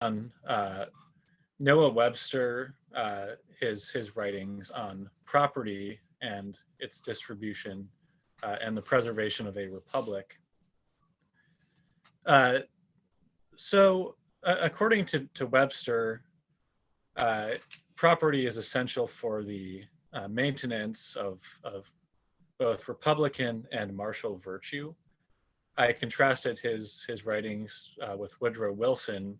on Noah Webster, his writings on property and its distribution and the preservation of a republic. Uh, according to Webster, uh, property is essential for the maintenance of both Republican and martial virtue. I contrasted his writings with Woodrow Wilson,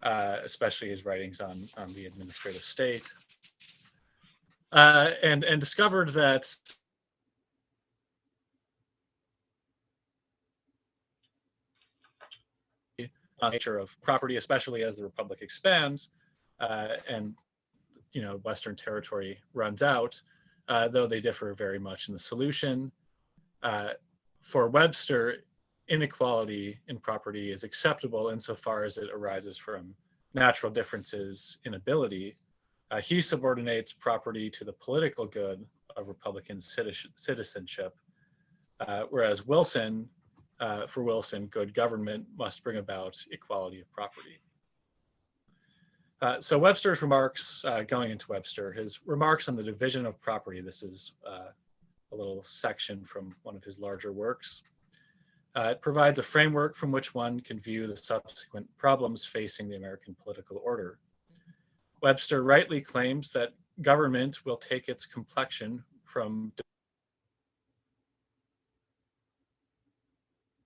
especially his writings on the administrative state, and discovered that nature of property, especially as the republic expands, and Western territory runs out, though they differ very much in the solution. For Webster, inequality in property is acceptable insofar as it arises from natural differences in ability. He subordinates property to the political good of Republican citizenship, whereas for Wilson, good government must bring about equality of property. So Webster's remarks, going into Webster, his remarks on the division of property, this is a little section from one of his larger works. It provides a framework from which one can view the subsequent problems facing the American political order. Webster rightly claims that government will take its complexion from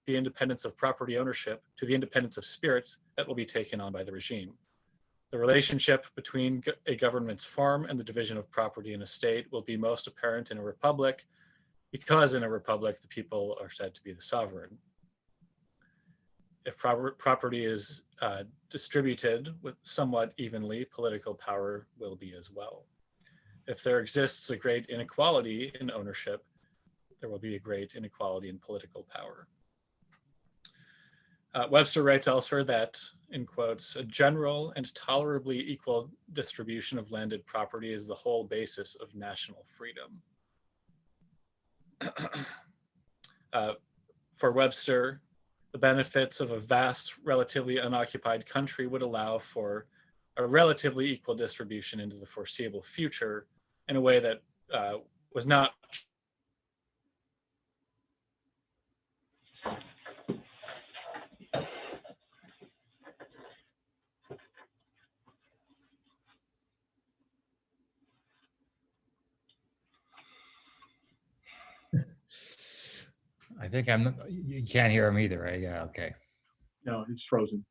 the independence of property ownership to the independence of spirits that will be taken on by the regime. The relationship between a government's form and the division of property in a state will be most apparent in a republic, because in a republic, the people are said to be the sovereign. If property is distributed with somewhat evenly, political power will be as well. If there exists a great inequality in ownership, there will be a great inequality in political power. Webster writes elsewhere that, in quotes, a general and tolerably equal distribution of landed property is the whole basis of national freedom. For Webster, the benefits of a vast, relatively unoccupied country would allow for a relatively equal distribution into the foreseeable future in a way that was not I think you can't hear him either, right? Yeah, okay. No, it's frozen.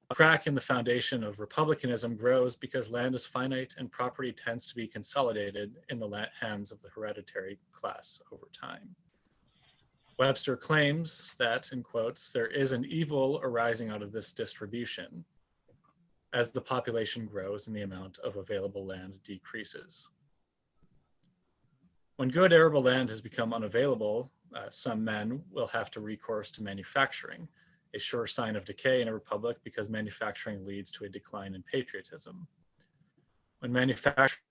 A crack in the foundation of republicanism grows because land is finite and property tends to be consolidated in the hands of the hereditary class over time. Webster claims that, in quotes, there is an evil arising out of this distribution as the population grows and the amount of available land decreases. When good arable land has become unavailable, some men will have to recourse to manufacturing, a sure sign of decay in a republic because manufacturing leads to a decline in patriotism. When manufacturing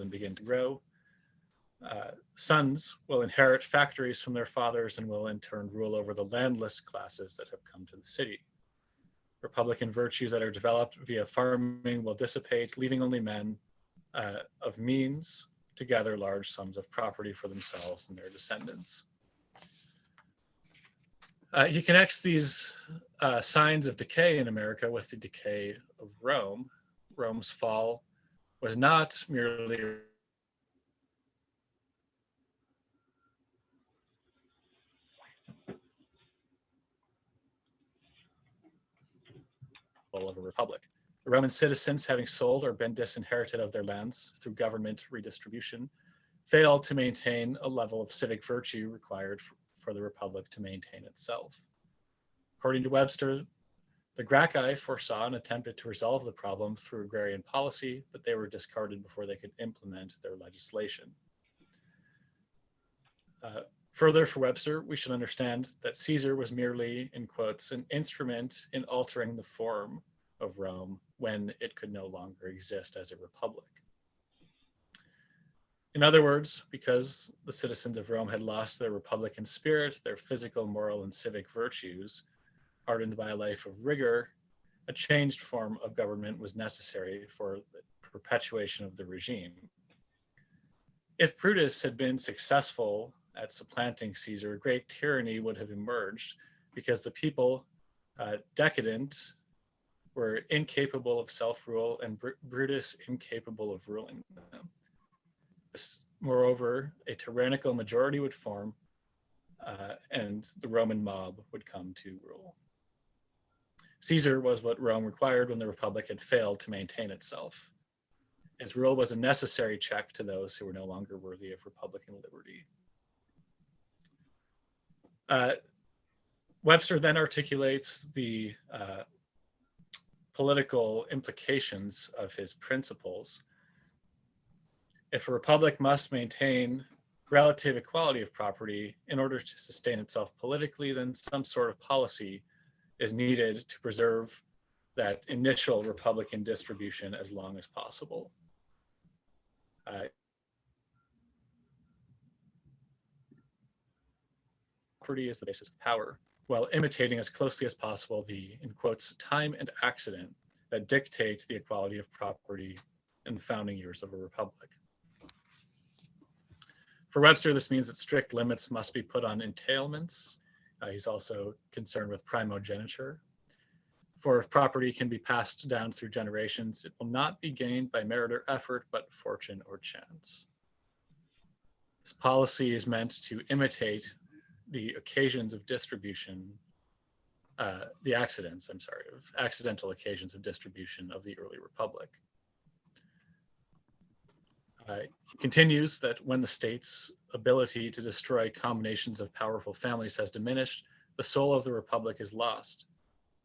and begin to grow, sons will inherit factories from their fathers and will in turn rule over the landless classes that have come to the city. Republican virtues that are developed via farming will dissipate, leaving only men of means to gather large sums of property for themselves and their descendants. He connects these signs of decay in America with the decay of Rome. Rome's fall was not merely of a republic. The Roman citizens, having sold or been disinherited of their lands through government redistribution, failed to maintain a level of civic virtue required for the republic to maintain itself. According to Webster, the Gracchi foresaw and attempted to resolve the problem through agrarian policy, but they were discarded before they could implement their legislation. Further, for Webster, we should understand that Caesar was merely, in quotes, an instrument in altering the form of Rome when it could no longer exist as a republic. In other words, because the citizens of Rome had lost their republican spirit, their physical, moral, and civic virtues, hardened by a life of rigor, a changed form of government was necessary for the perpetuation of the regime. If Brutus had been successful at supplanting Caesar, great tyranny would have emerged because the people, decadent, were incapable of self-rule and Brutus incapable of ruling them. Moreover, a tyrannical majority would form and the Roman mob would come to rule. Caesar was what Rome required when the Republic had failed to maintain itself. His rule was a necessary check to those who were no longer worthy of Republican liberty. Webster then articulates the political implications of his principles. If a republic must maintain relative equality of property in order to sustain itself politically, then some sort of policy is needed to preserve that initial republican distribution as long as possible. Property is the basis of power, while imitating as closely as possible the, in quotes, time and accident that dictate the equality of property in the founding years of a republic. For Webster, this means that strict limits must be put on entailments. He's also concerned with primogeniture. For if property can be passed down through generations, it will not be gained by merit or effort, but fortune or chance. This policy is meant to imitate the occasions of distribution, the accidents, of accidental occasions of distribution of the early republic. He continues that when the state's ability to destroy combinations of powerful families has diminished, the soul of the republic is lost.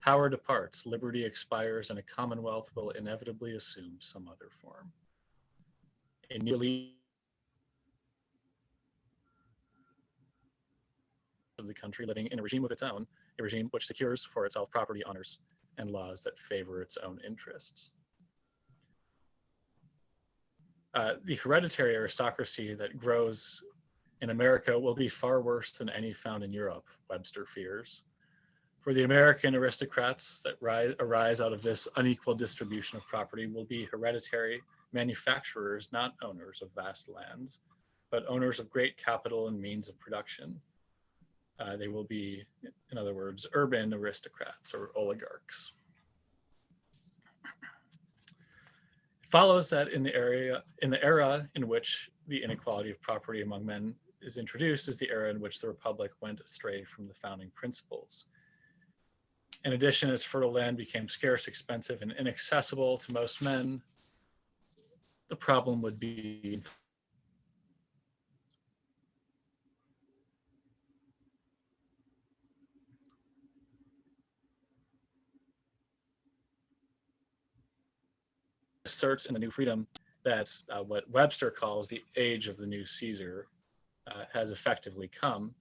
Power departs, liberty expires, and a commonwealth will inevitably assume some other form. A nearly of the country living in a regime of its own, a regime which secures for itself property, honors, and laws that favor its own interests. The hereditary aristocracy that grows in America will be far worse than any found in Europe, Webster fears. For the American aristocrats that arise out of this unequal distribution of property will be hereditary manufacturers, not owners of vast lands, but owners of great capital and means of production. They will be, in other words, urban aristocrats or oligarchs. It follows that in the era in which the inequality of property among men is introduced is the era in which the Republic went astray from the founding principles. In addition, as fertile land became scarce, expensive, and inaccessible to most men, the problem would be asserts in the New Freedom that what Webster calls the age of the new Caesar has effectively come.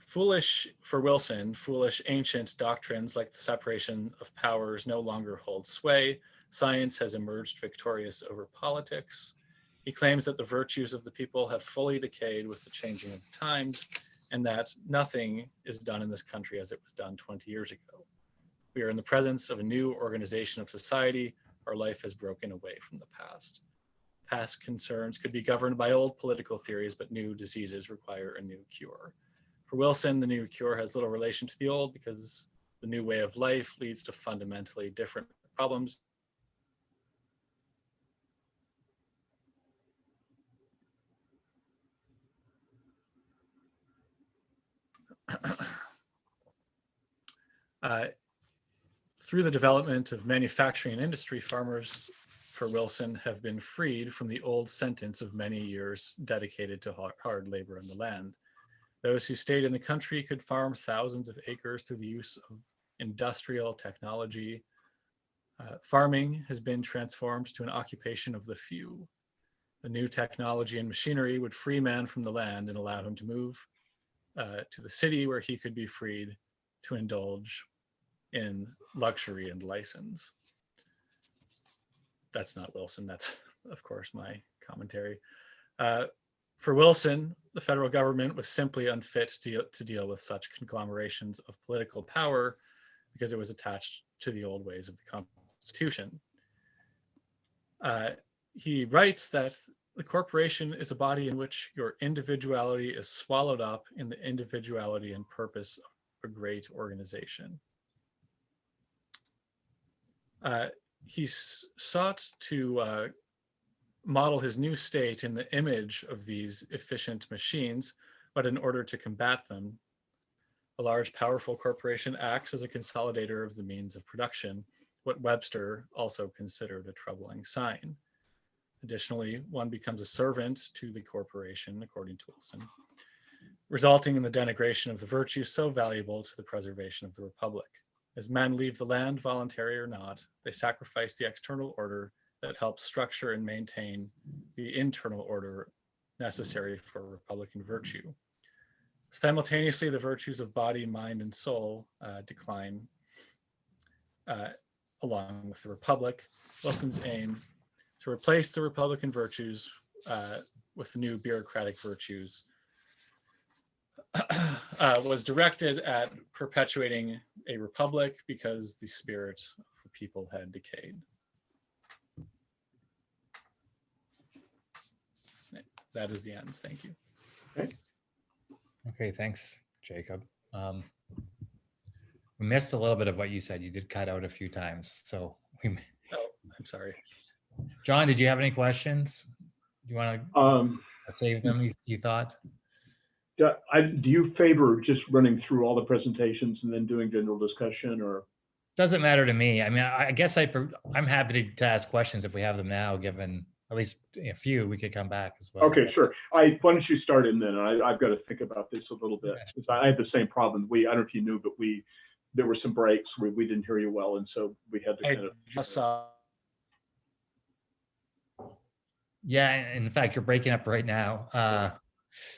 Foolish, for Wilson, foolish ancient doctrines like the separation of powers no longer hold sway. Science has emerged victorious over politics. He claims that the virtues of the people have fully decayed with the changing of times, and that nothing is done in this country as it was done 20 years ago. We are in the presence of a new organization of society. Our life has broken away from the past. Past concerns could be governed by old political theories, but new diseases require a new cure. For Wilson, the new cure has little relation to the old because the new way of life leads to fundamentally different problems. Through the development of manufacturing and industry, farmers for Wilson have been freed from the old sentence of many years dedicated to hard labor in the land. Those who stayed in the country could farm thousands of acres through the use of industrial technology. Farming has been transformed to an occupation of the few. The new technology and machinery would free man from the land and allow him to move to the city where he could be freed to indulge in luxury and license. That's not Wilson, that's of course my commentary. For Wilson, the federal government was simply unfit to deal with such conglomerations of political power because it was attached to the old ways of the Constitution. He writes that the corporation is a body in which your individuality is swallowed up in the individuality and purpose of a great organization. He sought to model his new state in the image of these efficient machines, but in order to combat them, a large, powerful corporation acts as a consolidator of the means of production, what Webster also considered a troubling sign. Additionally, one becomes a servant to the corporation, according to Wilson, resulting in the denigration of the virtues so valuable to the preservation of the Republic. As men leave the land, voluntary or not, they sacrifice the external order that helps structure and maintain the internal order necessary for Republican virtue. Simultaneously, the virtues of body, mind, and soul decline along with the Republic. Wilson's aim to replace the Republican virtues with new bureaucratic virtues was directed at perpetuating a republic because the spirit of the people had decayed. That is the end. Thank you. Okay, thanks, Jacob. We missed a little bit of what you said. You did cut out a few times. So Oh, I'm sorry. John, did you have any questions? Do you want to save them, you thought? Do you favor just running through all the presentations and then doing general discussion, or? Doesn't matter to me. I mean, I guess I'm happy to ask questions if we have them now, given at least a few, we could come back as well. Okay, sure. Why don't you start in then? I've got to think about this a little bit. I had the same problem. I don't know if you knew, but there were some breaks where we didn't hear you well, and so we had to kind of. Just saw. Yeah, in fact, you're breaking up right now.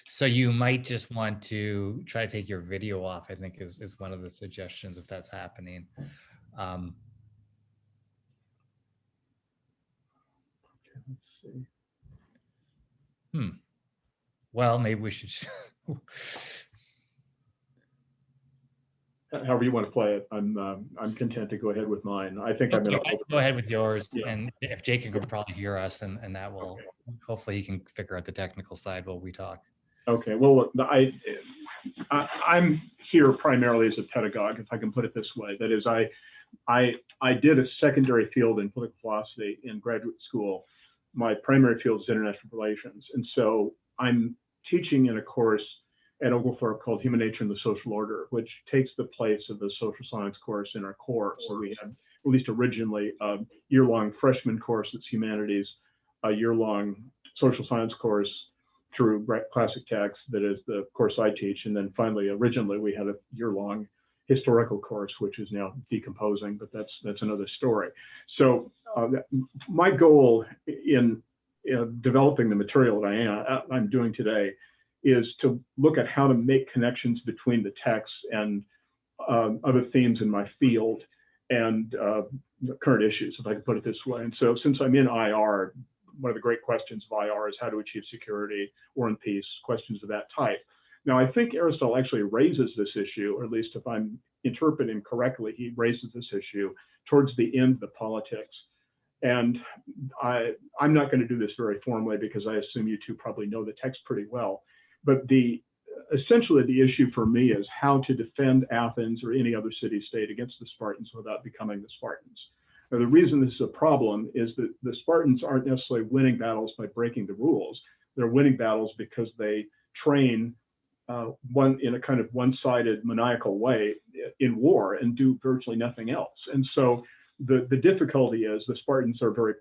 So you might just want to try to take your video off, I think is one of the suggestions if that's happening. Let's see. Well, maybe we should just However you want to play it, I'm content to go ahead with mine. I think I'm okay, going to go ahead with yours, Yeah. and if Jacob can probably hear us, and that will hopefully he can figure out the technical side while we talk. Okay. Well, I'm here primarily as a pedagogue, if I can put it this way. That is, I did a secondary field in political philosophy in graduate school. My primary field is international relations, and so I'm teaching in a course at Oglethorpe called Human Nature and the Social Order, which takes the place of the social science course in our core. So we had, at least originally, a year-long freshman course that's humanities, a year-long social science course through classic text, that is the course I teach, and then finally, originally, we had a year-long historical course, which is now decomposing, but that's another story. So my goal in developing the material that I'm doing today is to look at how to make connections between the text and other themes in my field and current issues, if I can put it this way. And so since I'm in IR, one of the great questions of IR is how to achieve security, war and peace, questions of that type. Now, I think Aristotle actually raises this issue, or at least if I'm interpreting correctly, he raises this issue towards the end of the politics. And I'm not going to do this very formally because I assume you two probably know the text pretty well. But essentially the issue for me is how to defend Athens or any other city-state against the Spartans without becoming the Spartans. Now, the reason this is a problem is that the Spartans aren't necessarily winning battles by breaking the rules. They're winning battles because they train in a kind of one-sided maniacal way in war and do virtually nothing else. And so the difficulty is the Spartans are very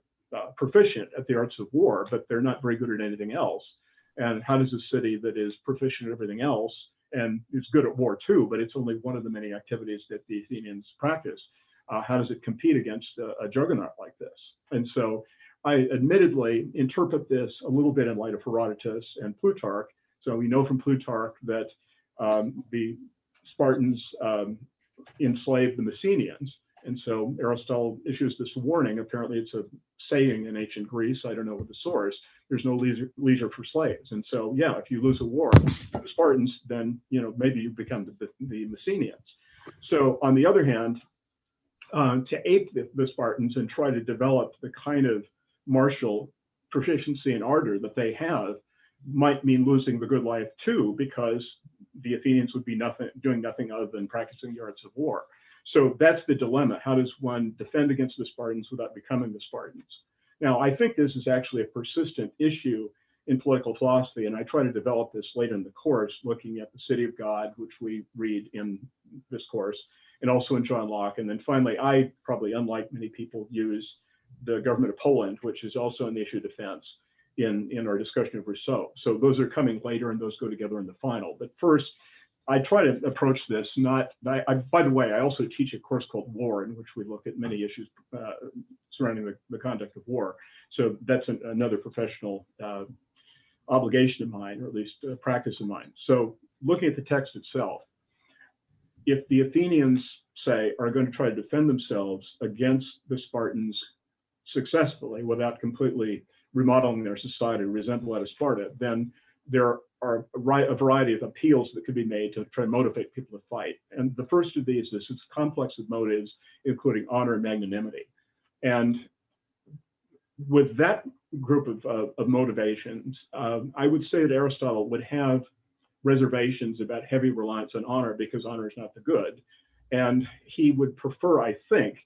proficient at the arts of war, but they're not very good at anything else. And how does a city that is proficient at everything else and is good at war too, but it's only one of the many activities that the Athenians practice, how does it compete against a juggernaut like this? And so I admittedly interpret this a little bit in light of Herodotus and Plutarch. So we know from Plutarch that the Spartans enslaved the Messenians. And so Aristotle issues this warning. Apparently it's a saying in ancient Greece. I don't know what the source. There's no leisure for slaves. And so, yeah, if you lose a war with the Spartans, then, you know, maybe you become the Messenians. So on the other hand, to ape the Spartans and try to develop the kind of martial proficiency and ardor that they have might mean losing the good life too, because the Athenians would be doing nothing other than practicing the arts of war. So that's the dilemma. How does one defend against the Spartans without becoming the Spartans? Now, I think this is actually a persistent issue in political philosophy, and I try to develop this later in the course, looking at the City of God, which we read in this course, and also in John Locke. And then finally, I probably, unlike many people, use the government of Poland, which is also an issue of defense in our discussion of Rousseau. So those are coming later, and those go together in the final. But first, I try to approach this not, by the way, I also teach a course called War, in which we look at many issues surrounding the conduct of war. So that's another professional obligation of mine, or at least a practice of mine. So looking at the text itself, if the Athenians, say, are going to try to defend themselves against the Spartans successfully without completely remodeling their society to resemble that of Sparta, then there are a variety of appeals that could be made to try and motivate people to fight. And the first of these is this complex of motives, including honor and magnanimity. And with that group of motivations, I would say that Aristotle would have reservations about heavy reliance on honor, because honor is not the good. And he would prefer, I think,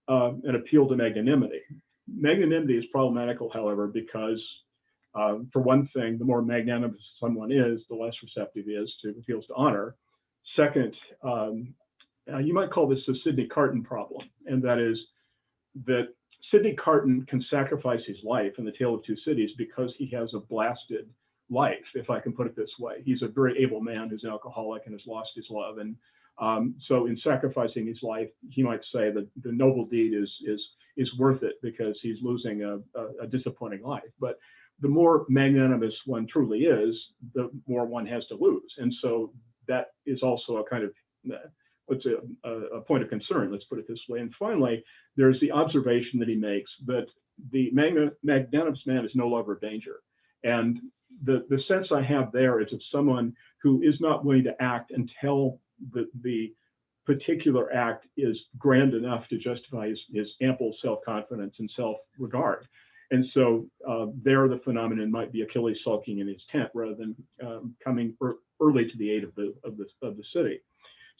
an appeal to magnanimity. Magnanimity is problematical, however, because for one thing, the more magnanimous someone is, the less receptive he is to appeals to honor. Second, you might call this the Sidney Carton problem, and that is that Sidney Carton can sacrifice his life in The Tale of Two Cities because he has a blasted life, if I can put it this way. He's a very able man who's an alcoholic and has lost his love. And so in sacrificing his life, he might say that the noble deed is worth it because he's losing a disappointing life. But the more magnanimous one truly is, the more one has to lose. And so that is also a kind of, a point of concern, let's put it this way. And finally, there's the observation that he makes that the magnanimous man is no lover of danger. And the sense I have there is of someone who is not willing to act until the particular act is grand enough to justify his ample self-confidence and self-regard. And so there the phenomenon might be Achilles sulking in his tent rather than coming early to the aid of the city.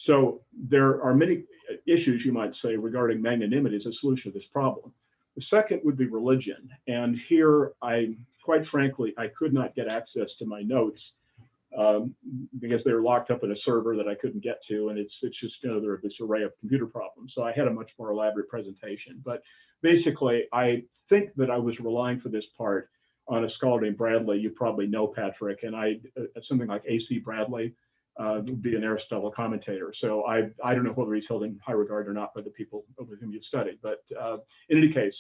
So there are many issues, you might say, regarding magnanimity as a solution to this problem. The second would be religion. And here, quite frankly, I could not get access to my notes because they were locked up in a server that I couldn't get to. And it's just another this array of computer problems. So I had a much more elaborate presentation. But basically, I think that I was relying for this part on a scholar named Bradley. You probably know Patrick, and something like A.C. Bradley would be an Aristotle commentator. So I don't know whether he's held in high regard or not by the people with whom you've studied. But in any case,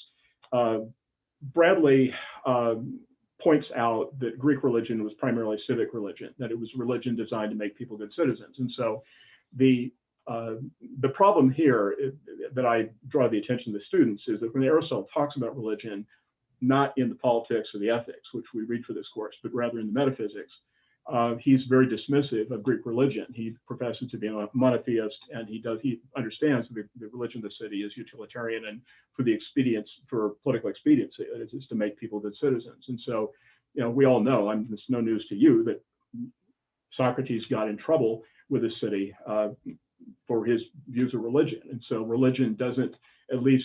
Bradley points out that Greek religion was primarily civic religion, that it was religion designed to make people good citizens. And so the problem here that I draw the attention of the students is that when Aristotle talks about religion, not in the politics or the ethics, which we read for this course, but rather in the metaphysics, he's very dismissive of Greek religion. He professes to be a monotheist, and he understands that the religion of the city is utilitarian and for political expediency, it is to make people good citizens. And so, we all know, it's no news to you, that Socrates got in trouble with the city for his views of religion. And so religion doesn't, at least,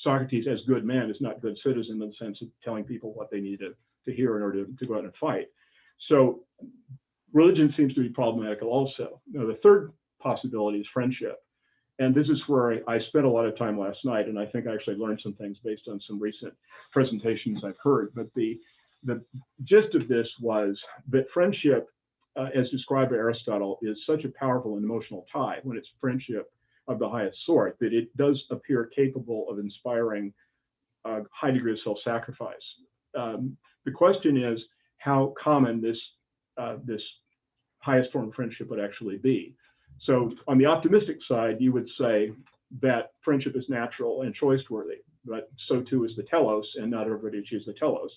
Socrates as good man is not good citizen in the sense of telling people what they need to hear in order to go out and fight. So religion seems to be problematical also. The third possibility is friendship. and this is where I spent a lot of time last night, and I think I actually learned some things based on some recent presentations I've heard. But the gist of this was that friendship, as described by Aristotle, is such a powerful and emotional tie when it's friendship of the highest sort that it does appear capable of inspiring a high degree of self-sacrifice. The question is how common this highest form of friendship would actually be. So on the optimistic side, you would say that friendship is natural and choice-worthy, but so too is the telos, and not everybody achieves the telos.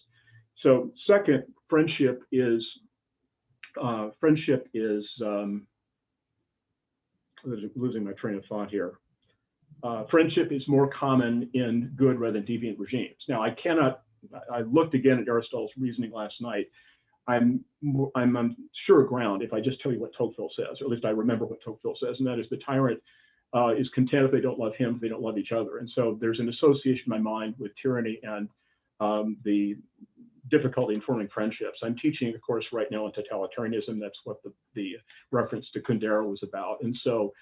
So second, friendship is losing my train of thought here. Friendship is more common in good rather than deviant regimes. Now, I looked again at Aristotle's reasoning last night. I'm on sure ground if I just tell you what Tocqueville says, or at least I remember what Tocqueville says, and that is the tyrant is content if they don't love him, if they don't love each other. And so there's an association in my mind with tyranny and the difficulty in forming friendships. I'm teaching a course right now on totalitarianism. That's what the reference to Kundera was about. And so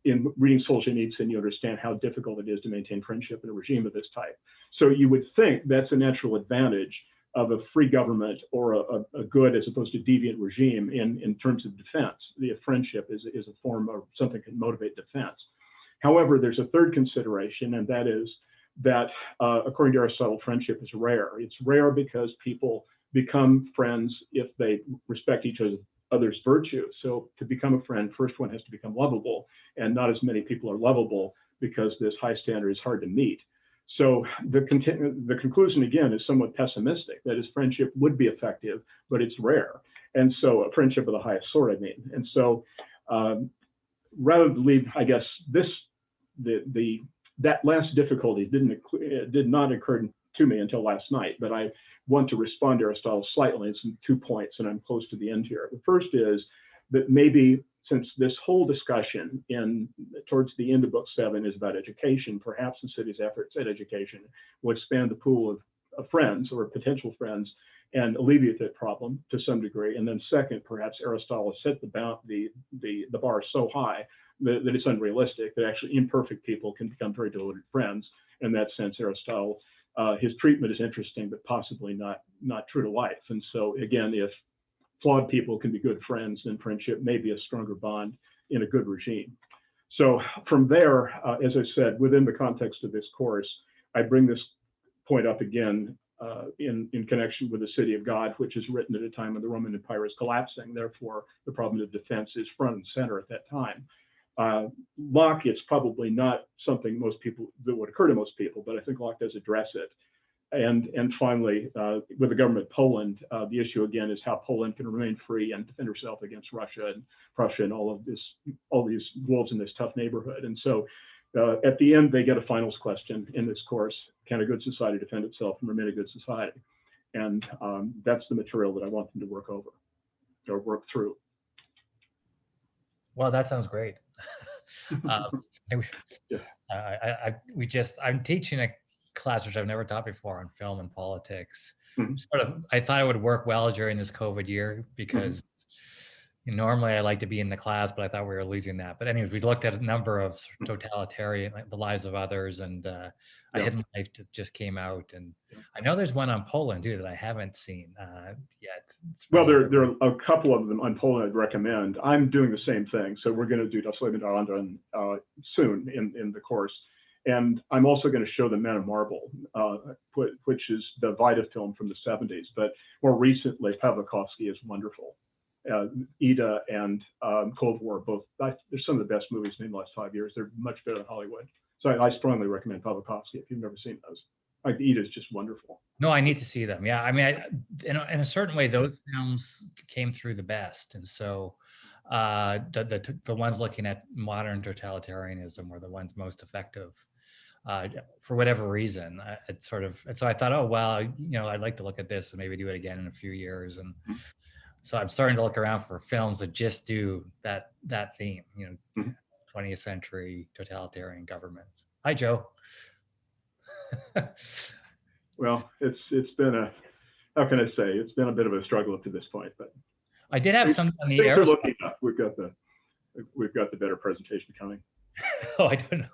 in reading Solzhenitsyn, you understand how difficult it is to maintain friendship in a regime of this type. So you would think that's a natural advantage of a free government or a good as opposed to deviant regime in terms of defense. The friendship is a form of something that can motivate defense. However, there's a third consideration, and that is that according to Aristotle, friendship is rare. It's rare because people become friends if they respect each other's virtue. So to become a friend, first one has to become lovable, and not as many people are lovable because this high standard is hard to meet. So the conclusion again is somewhat pessimistic. That is, friendship would be effective, but it's rare. And so a friendship of the highest sort, I mean. And so rather than leave, I guess that last difficulty did not occur to me until last night, but I want to respond to Aristotle slightly in some 2 points, and I'm close to the end here. The first is that maybe since this whole discussion towards the end of book 7 is about education, perhaps the city's efforts at education will expand the pool of friends or potential friends and alleviate that problem to some degree. And then second, perhaps Aristotle set the bar so high that it's unrealistic, that actually imperfect people can become very devoted friends. In that sense, Aristotle, his treatment is interesting, but possibly not true to life. And so again, if flawed people can be good friends, then friendship may be a stronger bond in a good regime. So from there, as I said, within the context of this course, I bring this point up again in connection with the City of God, which is written at a time when the Roman Empire is collapsing. Therefore, the problem of defense is front and center at that time. Locke, it's probably not something that would occur to most people, but I think Locke does address it. And finally, with the government of Poland, the issue again is how Poland can remain free and defend herself against Russia and Prussia and all these wolves in this tough neighborhood. And so at the end, they get a finals question in this course: can a good society defend itself and remain a good society? And that's the material that I want them to work over or work through. Well, that sounds great. I'm teaching a class which I've never taught before on film and politics. Mm-hmm. I thought it would work well during this COVID year because normally I like to be in the class, but I thought we were losing that. But anyways, we looked at a number of totalitarian, like The Lives of Others, and A Hidden Life just came out, and I know there's one on Poland too that I haven't seen yet. Well, there are a couple of them on Poland I'd recommend. I'm doing the same thing, so we're going to do Das Leben der Anderen soon in the course. And I'm also going to show The Men of Marble, which is the Vita film from the 70s. But more recently, Pawlikowski is wonderful. Ida and Cold War, both, they're some of the best movies in the last 5 years. They're much better than Hollywood. So I strongly recommend Pawlikowski if you've never seen those. Like Ida is just wonderful. No, I need to see them. Yeah, I mean, in a certain way, those films came through the best. And so the ones looking at modern totalitarianism were the ones most effective. For whatever reason, so I thought, oh, well, I'd like to look at this and maybe do it again in a few years. And so I'm starting to look around for films that just do that theme, 20th century totalitarian governments. Hi, Joe. Well, it's been how can I say? It's been a bit of a struggle up to this point, but I did have some on the air. Looking up. We've got the better presentation coming. Oh, I don't know.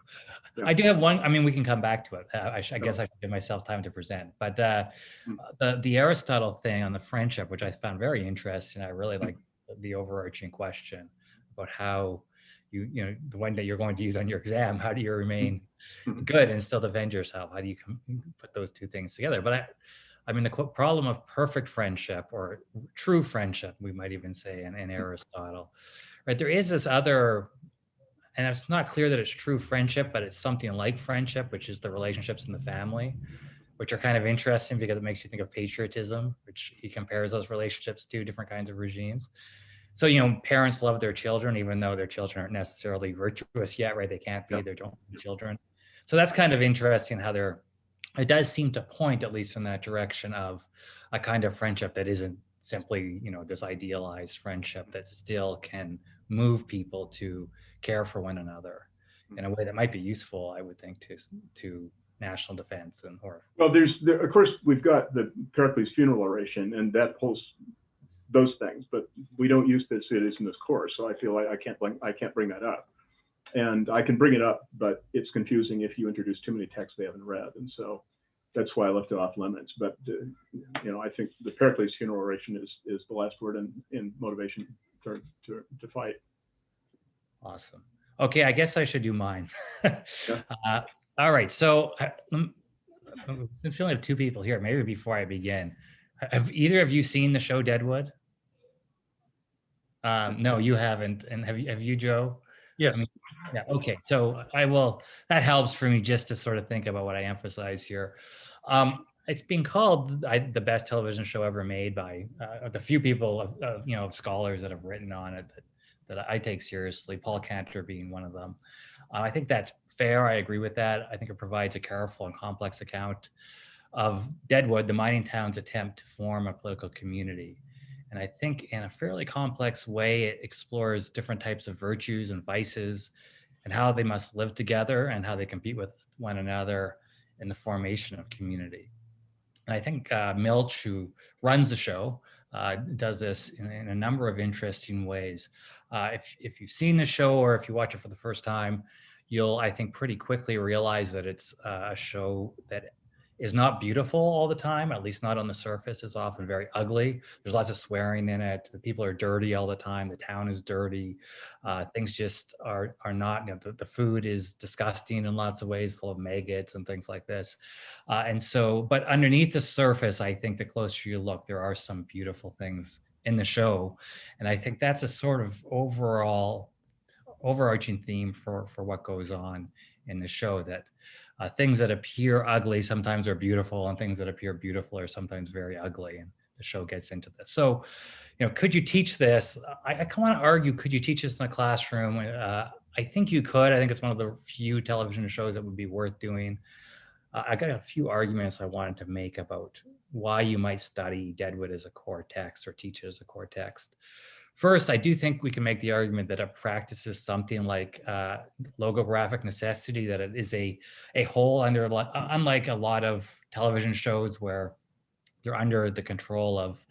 Yeah. I do have one. I mean, we can come back to it. I guess I should give myself time to present. But the Aristotle thing on the friendship, which I found very interesting, I really like the overarching question about how you know, the one that you're going to use on your exam. How do you remain good and still defend yourself? How do you put those two things together? But I mean, the problem of perfect friendship or true friendship, we might even say in Aristotle, right? There is this other. And it's not clear that it's true friendship, but it's something like friendship, which is the relationships in the family, which are kind of interesting because it makes you think of patriotism, which he compares those relationships to different kinds of regimes. So, you know, parents love their children, even though their children aren't necessarily virtuous yet, right? They can't be, they don't be children. So that's kind of interesting how it does seem to point, at least in that direction, of a kind of friendship that isn't simply, you know, this idealized friendship that still can move people to care for one another in a way that might be useful, I would think, to national defense well, of course we've got the Pericles funeral oration, and that pulls those things, but we don't use this in this course, so I feel like I can't bring that up. And I can bring it up, but it's confusing if you introduce too many texts they haven't read, and so that's why I left it off limits. But you know, I think the Pericles funeral oration is the last word in motivation to fight. Awesome. Okay, I guess I should do mine. Yeah. All right. So since we only have two people here, maybe before I begin, have either of you seen the show Deadwood? No, you haven't. And have you, Joe? Yes. I mean, yeah. Okay. So I will. That helps for me just to sort of think about what I emphasize here. It's been called the best television show ever made by the few people, you know, scholars that have written on it that I take seriously, Paul Cantor being one of them. I think that's fair. I agree with that. I think it provides a careful and complex account of Deadwood, the mining town's attempt to form a political community. And I think in a fairly complex way, it explores different types of virtues and vices and how they must live together and how they compete with one another in the formation of community. And I think Milch, who runs the show, does this in a number of interesting ways. If you've seen the show or if you watch it for the first time, you'll, I think, pretty quickly realize that it's a show that is not beautiful all the time, at least not on the surface. It's often very ugly. There's lots of swearing in it. The people are dirty all the time. The town is dirty. Things just are not, you know, the food is disgusting in lots of ways, full of maggots and things like this. And so, but underneath the surface, I think the closer you look, there are some beautiful things in the show. And I think that's a sort of overarching theme for what goes on in the show, that things that appear ugly sometimes are beautiful, and things that appear beautiful are sometimes very ugly. And the show gets into this. So, you know, could you teach this? I want to argue, could you teach this in a classroom? I think you could. I think it's one of the few television shows that would be worth doing. I got a few arguments I wanted to make about why you might study Deadwood as a core text or teach it as a core text. First, I do think we can make the argument that it practices something like logographic necessity, that it is a whole unlike a lot of television shows where they're under the control of,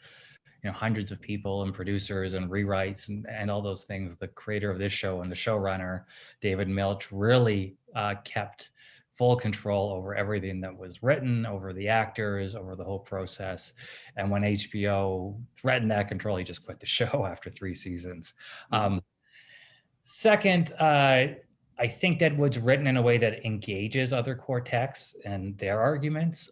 you know, hundreds of people and producers and rewrites and all those things. The creator of this show and the showrunner, David Milch, really kept full control over everything that was written, over the actors, over the whole process. And when HBO threatened that control, he just quit the show after 3 seasons. Second, I think Deadwood's written in a way that engages other core texts and their arguments.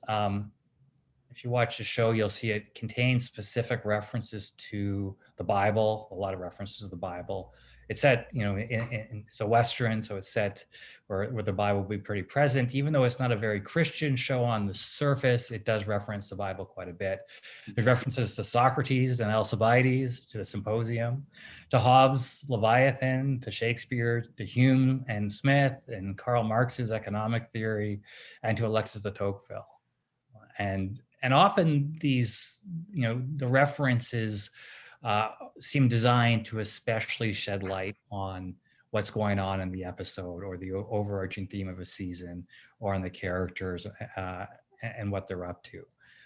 If you watch the show, you'll see it contains specific references to the Bible, a lot of references to the Bible. It's set, you know, it's a Western, so it's set where the Bible will be pretty present. Even though it's not a very Christian show on the surface, it does reference the Bible quite a bit. There's references to Socrates and Alcibiades, to the Symposium, to Hobbes' Leviathan, to Shakespeare, to Hume and Smith, and Karl Marx's economic theory, and to Alexis de Tocqueville. And often these, you know, the references seem designed to especially shed light on what's going on in the episode or the overarching theme of a season or on the characters and what they're up to.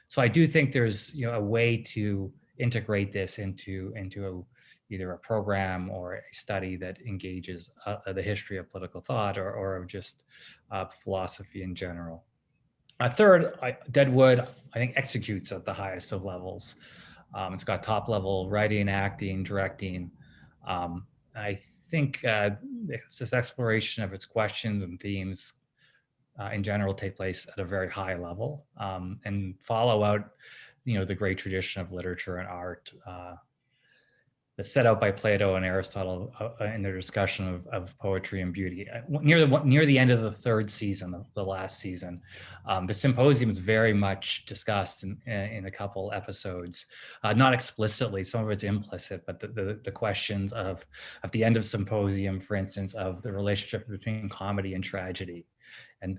So I do think there's, you know, a way to integrate this into either a program or a study that engages the history of political thought or of just philosophy in general. Third, Deadwood, I think, executes at the highest of levels. It's got top level writing, acting, directing. I think this exploration of its questions and themes in general take place at a very high level and follow out, the great tradition of literature and art that's set out by Plato and Aristotle in their discussion of poetry and beauty. Near the end of the third season, the last season, the symposium is very much discussed in a couple episodes, not explicitly. Some of it's implicit, but the questions of at the end of symposium, for instance, of the relationship between comedy and tragedy. And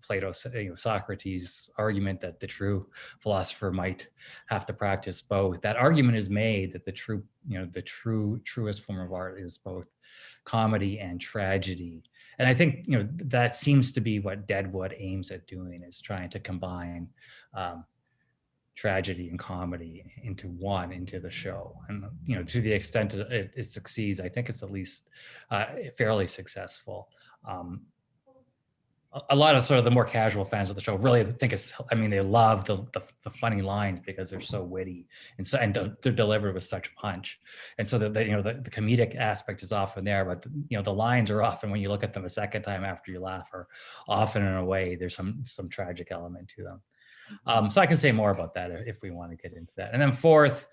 Plato, Socrates' argument that the true philosopher might have to practice both. That argument is made that the truest form of art is both comedy and tragedy. And I think, that seems to be what Deadwood aims at doing, is trying to combine tragedy and comedy into the show. And, to the extent that it succeeds, I think it's at least fairly successful. A lot of sort of the more casual fans of the show really think they love the funny lines because they're so witty and they're delivered with such punch. And so the comedic aspect is often there, but the lines are often, when you look at them a second time after you laugh, are often, in a way, there's some tragic element to them. So I can say more about that if we want to get into that. And then fourth,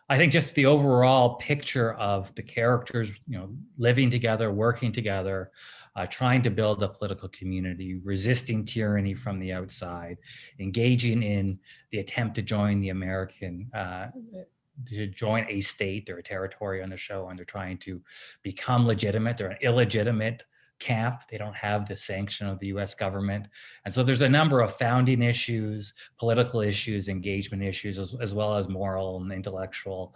I think just the overall picture of the characters, living together, working together, trying to build a political community, resisting tyranny from the outside, engaging in the attempt to join to join a state. They're a territory on the show, and they're trying to become legitimate. They're an illegitimate camp. They don't have the sanction of the US government. And so there's a number of founding issues, political issues, engagement issues, as well as moral and intellectual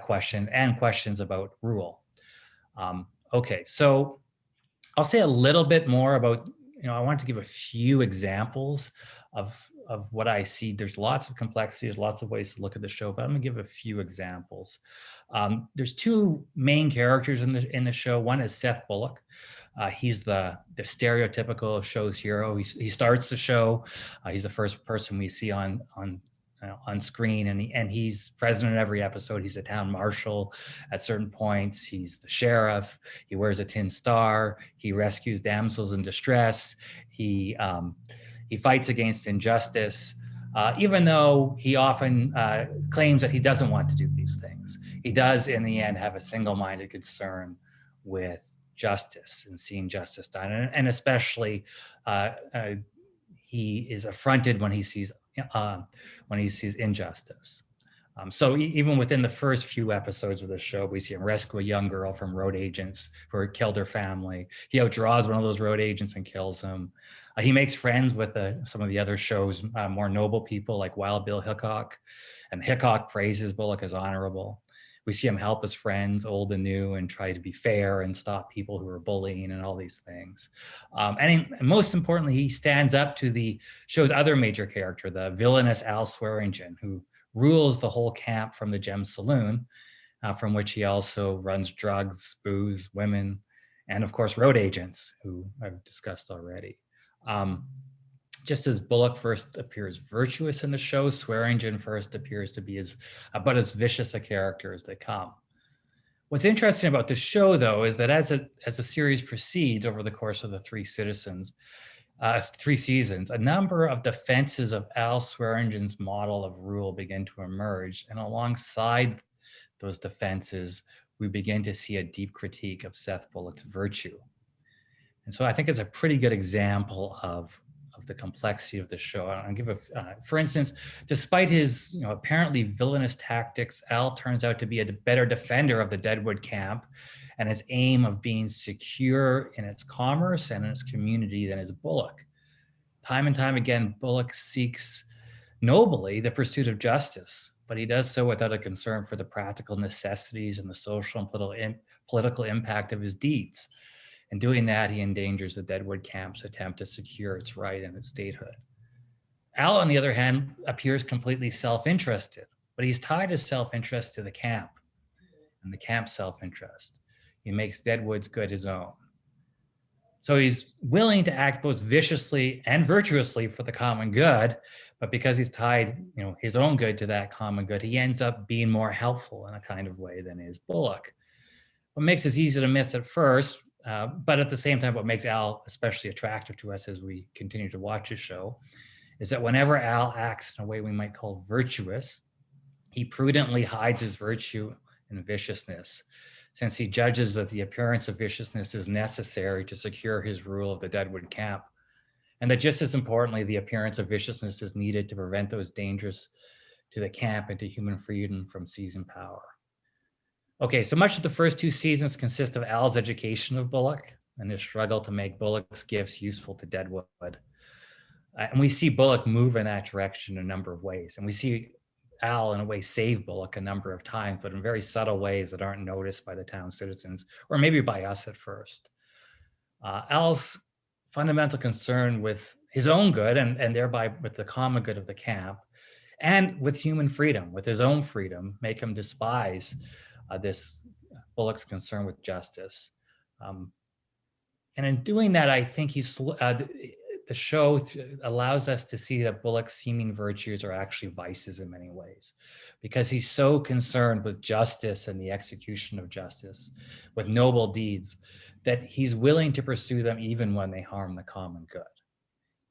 questions and questions about rule. Okay, so I'll say a little bit more about, I want to give a few examples of what I see. There's lots of complexity, there's lots of ways to look at the show, but I'm gonna give a few examples. There's two main characters in the show. One is Seth Bullock. He's the stereotypical show's hero. He starts the show. He's the first person we see on screen, and he's present in every episode. He's a town marshal at certain points. He's the sheriff. He wears a tin star. He rescues damsels in distress. He fights against injustice, even though he often claims that he doesn't want to do these things. He does, in the end, have a single-minded concern with justice and seeing justice done, and especially he is affronted when he sees injustice. So even within the first few episodes of the show, we see him rescue a young girl from road agents who had killed her family. He outdraws one of those road agents and kills him. He makes friends with some of the other show's more noble people, like Wild Bill Hickok, and Hickok praises Bullock as honorable. We see him help his friends, old and new, and try to be fair and stop people who are bullying and all these things. And most importantly, he stands up to the show's other major character, the villainous Al Swearingen, who rules the whole camp from the Gem Saloon, from which he also runs drugs, booze, women, and of course, road agents, who I've discussed already. Just as Bullock first appears virtuous in the show, Swearingen first appears to be about as vicious a character as they come. What's interesting about the show, though, is that as the series proceeds over the course of the three seasons, a number of defenses of Al Swearingen's model of rule begin to emerge, and alongside those defenses, we begin to see a deep critique of Seth Bullock's virtue. And so I think it's a pretty good example of the complexity of the show. I'll give for instance, despite his apparently villainous tactics, Al turns out to be a better defender of the Deadwood camp and his aim of being secure in its commerce and in its community than is Bullock. Time and time again, Bullock seeks nobly the pursuit of justice, but he does so without a concern for the practical necessities and the social and political impact of his deeds. In doing that, he endangers the Deadwood camp's attempt to secure its right and its statehood. Al, on the other hand, appears completely self-interested, but he's tied his self-interest to the camp. and the camp's self-interest. He makes Deadwood's good his own. So he's willing to act both viciously and virtuously for the common good, but because he's tied, his own good to that common good, he ends up being more helpful in a kind of way than is Bullock. What makes this easy to miss at first, but at the same time, what makes Al especially attractive to us as we continue to watch his show, is that whenever Al acts in a way we might call virtuous, he prudently hides his virtue and viciousness, since he judges that the appearance of viciousness is necessary to secure his rule of the Deadwood camp, and that just as importantly, the appearance of viciousness is needed to prevent those dangers to the camp and to human freedom from seizing power. Okay, so much of the first 2 seasons consist of Al's education of Bullock and his struggle to make Bullock's gifts useful to Deadwood. And we see Bullock move in that direction in a number of ways. And we see Al, in a way, save Bullock a number of times, but in very subtle ways that aren't noticed by the town citizens, or maybe by us at first. Al's fundamental concern with his own good and thereby with the common good of the camp, and with human freedom, with his own freedom, make him despise this Bullock's concern with justice. And in doing that, I think the show allows us to see that Bullock's seeming virtues are actually vices in many ways, because he's so concerned with justice and the execution of justice, with noble deeds, that he's willing to pursue them even when they harm the common good,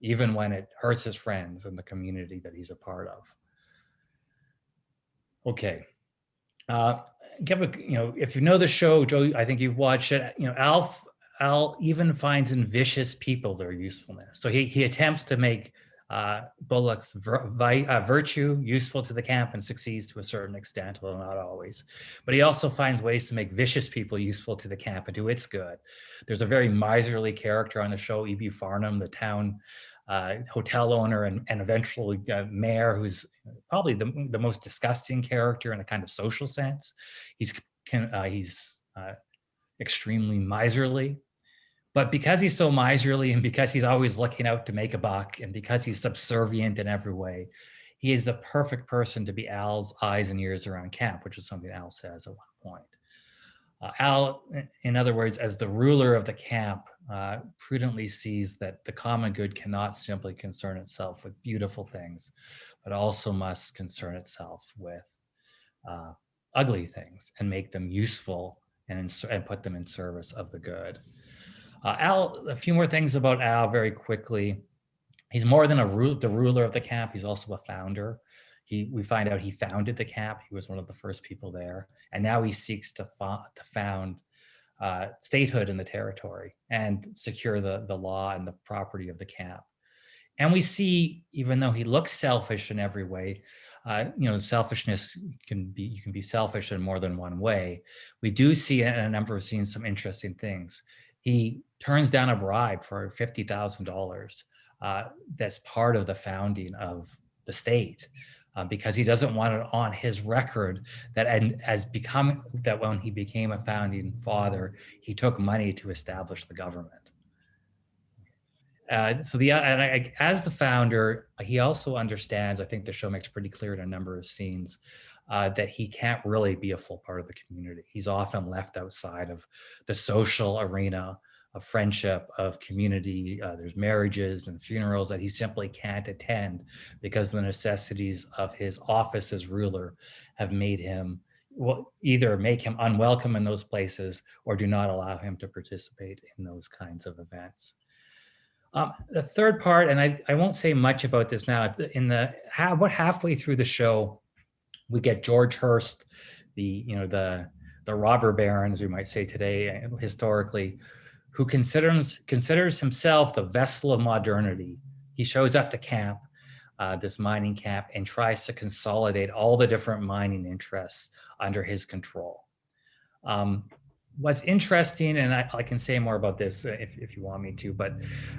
even when it hurts his friends and the community that he's a part of. Okay. If you know the show, Joe, I think you've watched it. Al even finds in vicious people their usefulness. So he attempts to make Bullock's virtue useful to the camp and succeeds to a certain extent, although not always. But he also finds ways to make vicious people useful to the camp and to its good. There's a very miserly character on the show, E.B. Farnham, the town hotel owner and eventually mayor, who's probably the most disgusting character in a kind of social sense. He's extremely miserly. But because he's so miserly and because he's always looking out to make a buck and because he's subservient in every way, he is the perfect person to be Al's eyes and ears around camp, which is something Al says at one point. Al, in other words, as the ruler of the camp, prudently sees that the common good cannot simply concern itself with beautiful things, but also must concern itself with ugly things and make them useful and put them in service of the good. Al, a few more things about Al very quickly. He's more than the ruler of the camp. He's also a founder. We find out he founded the camp. He was one of the first people there. And now he seeks to found statehood in the territory and secure the law and the property of the camp. And we see, even though he looks selfish in every way, selfishness you can be selfish in more than one way. We do see in a number of scenes some interesting things. He turns down a bribe for $50,000 that's part of the founding of the state, because he doesn't want it on his record that when he became a founding father, he took money to establish the government. As the founder, he also understands, I think the show makes pretty clear in a number of scenes, that he can't really be a full part of the community. He's often left outside of the social arena of friendship, of community. There's marriages and funerals that he simply can't attend because the necessities of his office as ruler have made him, either make him unwelcome in those places or do not allow him to participate in those kinds of events. The third part, and I won't say much about this now, about halfway through the show, we get George Hearst, the robber baron, as we might say today, historically, who considers himself the vessel of modernity. He shows up to camp, this mining camp, and tries to consolidate all the different mining interests under his control. What's interesting, and I can say more about this if you want me to, but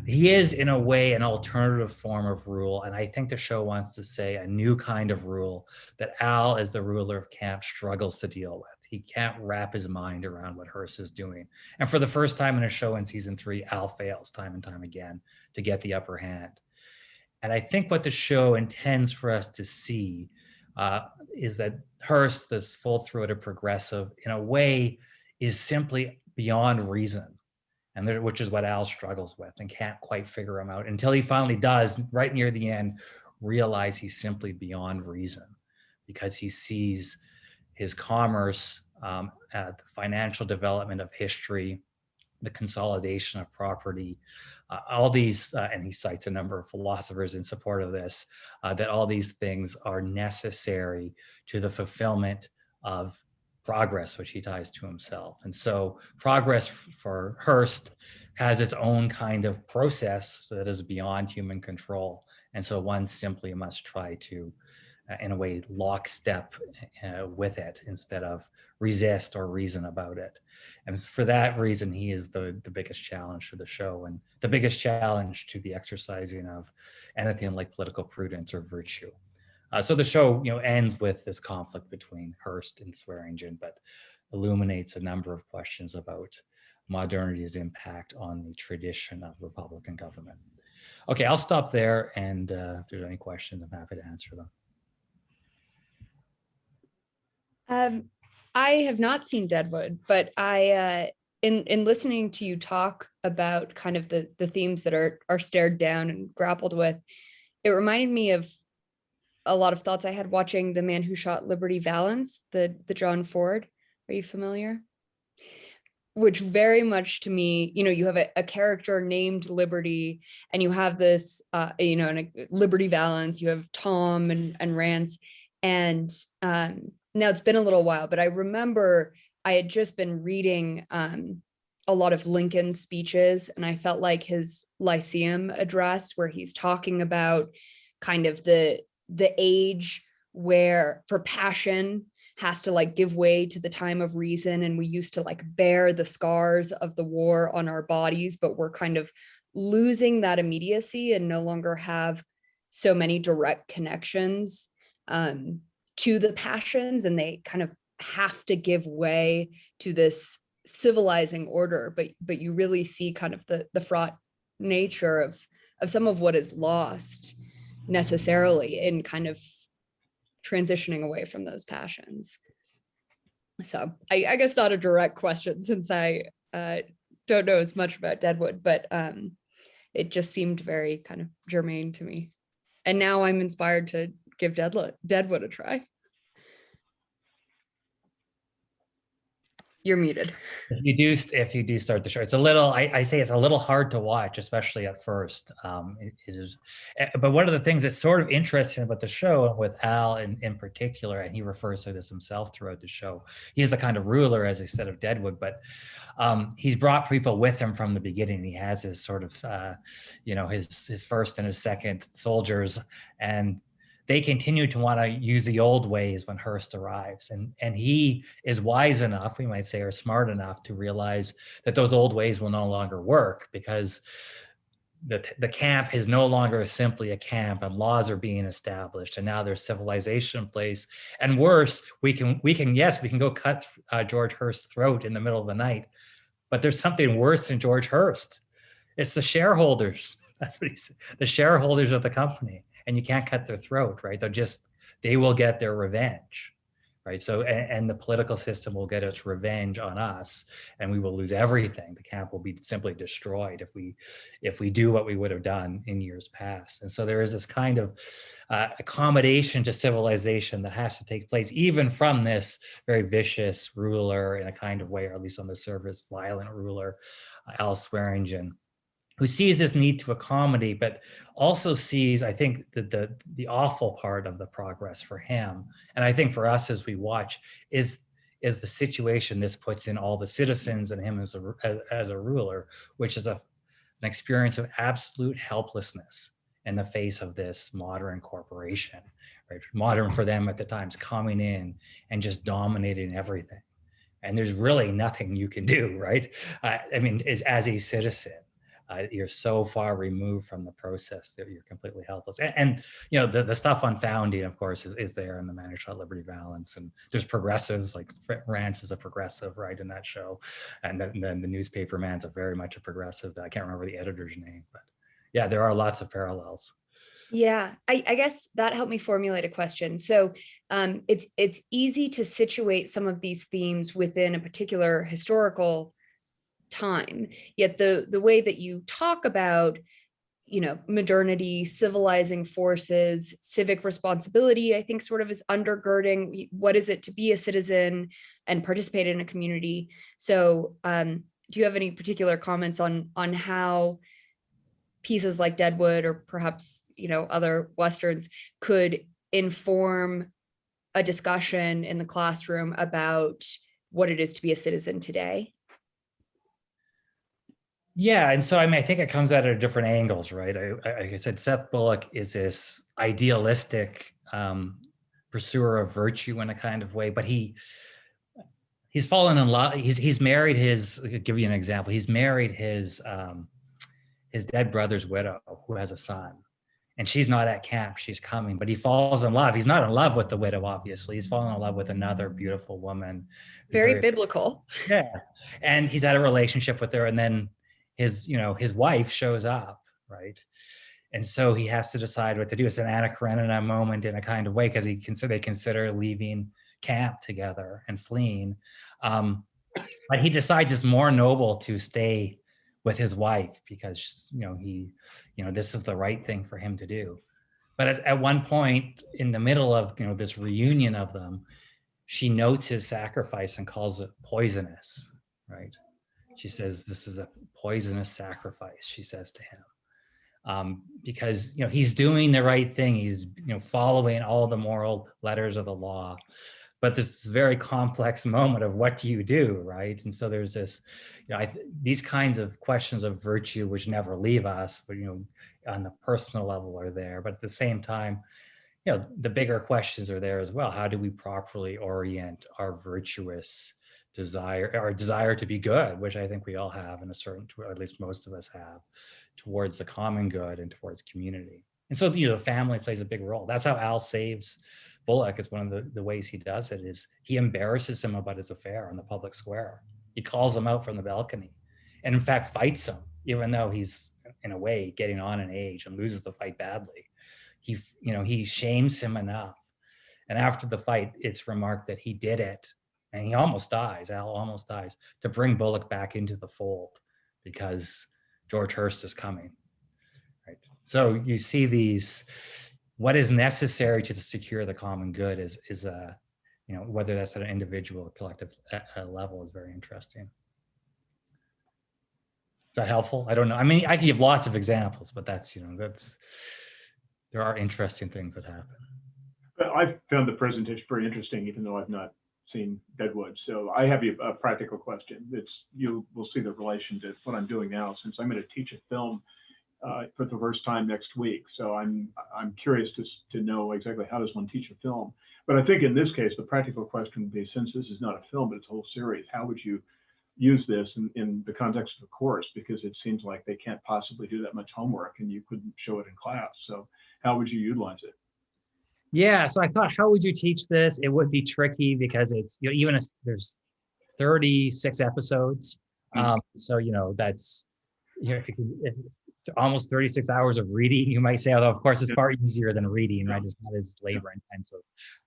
he is in a way an alternative form of rule. And I think the show wants to say a new kind of rule that Al, as the ruler of camp, struggles to deal with. He can't wrap his mind around what Hearst is doing. And for the first time in a show in season 3, Al fails time and time again to get the upper hand. And I think what the show intends for us to see is that Hearst, this full-throated progressive, in a way, is simply beyond reason, and which is what Al struggles with and can't quite figure him out until he finally does, right near the end, realize he's simply beyond reason, because he sees his commerce, the financial development of history, the consolidation of property, all these, and he cites a number of philosophers in support of this, that all these things are necessary to the fulfillment of progress, which he ties to himself. And so progress for Hearst has its own kind of process that is beyond human control. And so one simply must try to, in a way, lockstep with it instead of resist or reason about it. And for that reason, he is the biggest challenge for the show, and the biggest challenge to the exercising of anything like political prudence or virtue. So the show, ends with this conflict between Hearst and Swearingen, but illuminates a number of questions about modernity's impact on the tradition of Republican government. Okay, I'll stop there, and if there's any questions, I'm happy to answer them. I have not seen Deadwood, but I, in listening to you talk about kind of the themes that are stared down and grappled with, it reminded me of a lot of thoughts I had watching The Man Who Shot Liberty Valance, the John Ford. Are you familiar? Which very much to me, you have a character named Liberty, and you have this, Liberty Valance, you have Tom and Rance, and now it's been a little while, but I remember I had just been reading a lot of Lincoln's speeches, and I felt like his Lyceum address, where he's talking about kind of the age where for passion has to give way to the time of reason, and we used to bear the scars of the war on our bodies, but we're kind of losing that immediacy and no longer have so many direct connections to the passions, and they kind of have to give way to this civilizing order, but you really see kind of the fraught nature of some of what is lost necessarily in kind of transitioning away from those passions. So I guess not a direct question, since I don't know as much about Deadwood, but it just seemed very kind of germane to me. And now I'm inspired to give Deadwood a try. You're muted. If you do start the show, it's a little, I say it's a little hard to watch, especially at first. It is, but one of the things that's sort of interesting about the show, and with Al in particular, and he refers to this himself throughout the show, he is a kind of ruler, as I said, of Deadwood, but he's brought people with him from the beginning. He has his sort of, his first and his second soldiers, and they continue to want to use the old ways when Hearst arrives. And he is wise enough, we might say, or smart enough to realize that those old ways will no longer work, because the camp is no longer simply a camp, and laws are being established, and now there's civilization in place. And worse, we can go cut George Hearst's throat in the middle of the night, but there's something worse than George Hearst. It's the shareholders. That's what he said. The shareholders of the company. And you can't cut their throat, right? They will get their revenge, right? So, and the political system will get its revenge on us, and we will lose everything. The camp will be simply destroyed if we do what we would have done in years past. And so there is this kind of accommodation to civilization that has to take place, even from this very vicious ruler in a kind of way, or at least on the surface, violent ruler, Al Swearingen, who sees this need to accommodate, but also sees, I think, the awful part of the progress for him, and I think for us as we watch, is the situation this puts in all the citizens and him as a ruler, which is an experience of absolute helplessness in the face of this modern corporation, right? Modern for them at the time's coming in and just dominating everything, and there's really nothing you can do, right? As a citizen. You're so far removed from the process that you're completely helpless. And the stuff on founding, of course, is there in The Man Who Shot Liberty Valance, and there's progressives, like Rance is a progressive, right, in that show, and then the newspaper man's very much a progressive. I can't remember the editor's name, but yeah, there are lots of parallels. Yeah, I guess that helped me formulate a question. So it's easy to situate some of these themes within a particular historical time. Yet the way that you talk about, modernity, civilizing forces, civic responsibility, I think sort of is undergirding what is it to be a citizen and participate in a community. So do you have any particular comments on how pieces like Deadwood or perhaps, other Westerns could inform a discussion in the classroom about what it is to be a citizen today? Yeah, and so I mean, I think it comes out of different angles, right? Like I said, Seth Bullock is this idealistic pursuer of virtue in a kind of way, but he's fallen in love. He's married his. I'll give you an example. He's married his dead brother's widow, who has a son, and she's not at camp. She's coming, but he falls in love. He's not in love with the widow, obviously. He's fallen in love with another beautiful woman. Very biblical. Yeah, and he's had a relationship with her, and then his wife shows up, right? And so he has to decide what to do. It's an Anna Karenina moment in a kind of way, because they consider leaving camp together and fleeing. But he decides it's more noble to stay with his wife because this is the right thing for him to do. But at one point in the middle of this reunion of them, she notes his sacrifice and calls it poisonous, right? She says, "This is a poisonous sacrifice," she says to him, because he's doing the right thing. He's following all the moral letters of the law, but this very complex moment of what do you do, right? And so there's this, these kinds of questions of virtue which never leave us, but on the personal level are there. But at the same time, the bigger questions are there as well. How do we properly orient our virtuous desire, our desire to be good, which I think we all have in a certain, at least most of us have, towards the common good and towards community. And so, the family plays a big role. That's how Al saves Bullock. It's one of the ways he does it is he embarrasses him about his affair on the public square. He calls him out from the balcony and in fact fights him, even though he's in a way getting on in age and loses the fight badly. He shames him enough. And after the fight, it's remarked that he did it. And he almost dies, Al almost dies, to bring Bullock back into the fold because George Hearst is coming. Right. So you see these, what is necessary to secure the common good is whether that's at an individual or collective level is very interesting. Is that helpful? I don't know. I mean, I can give lots of examples, but there are interesting things that happen. I found the presentation very interesting, even though I've not seen Deadwood. So I have a practical question. You will see the relation to what I'm doing now, since I'm going to teach a film for the first time next week. So I'm curious to know exactly how does one teach a film. But I think in this case, the practical question would be, since this is not a film, but it's a whole series, how would you use this in the context of a course? Because it seems like they can't possibly do that much homework and you couldn't show it in class. So how would you utilize it? Yeah, so I thought, how would you teach this? It would be tricky because it's, there's 36 episodes. So, that's, if you can, almost 36 hours of reading, you might say, although of course it's far easier than reading, right? It's not as labor intensive.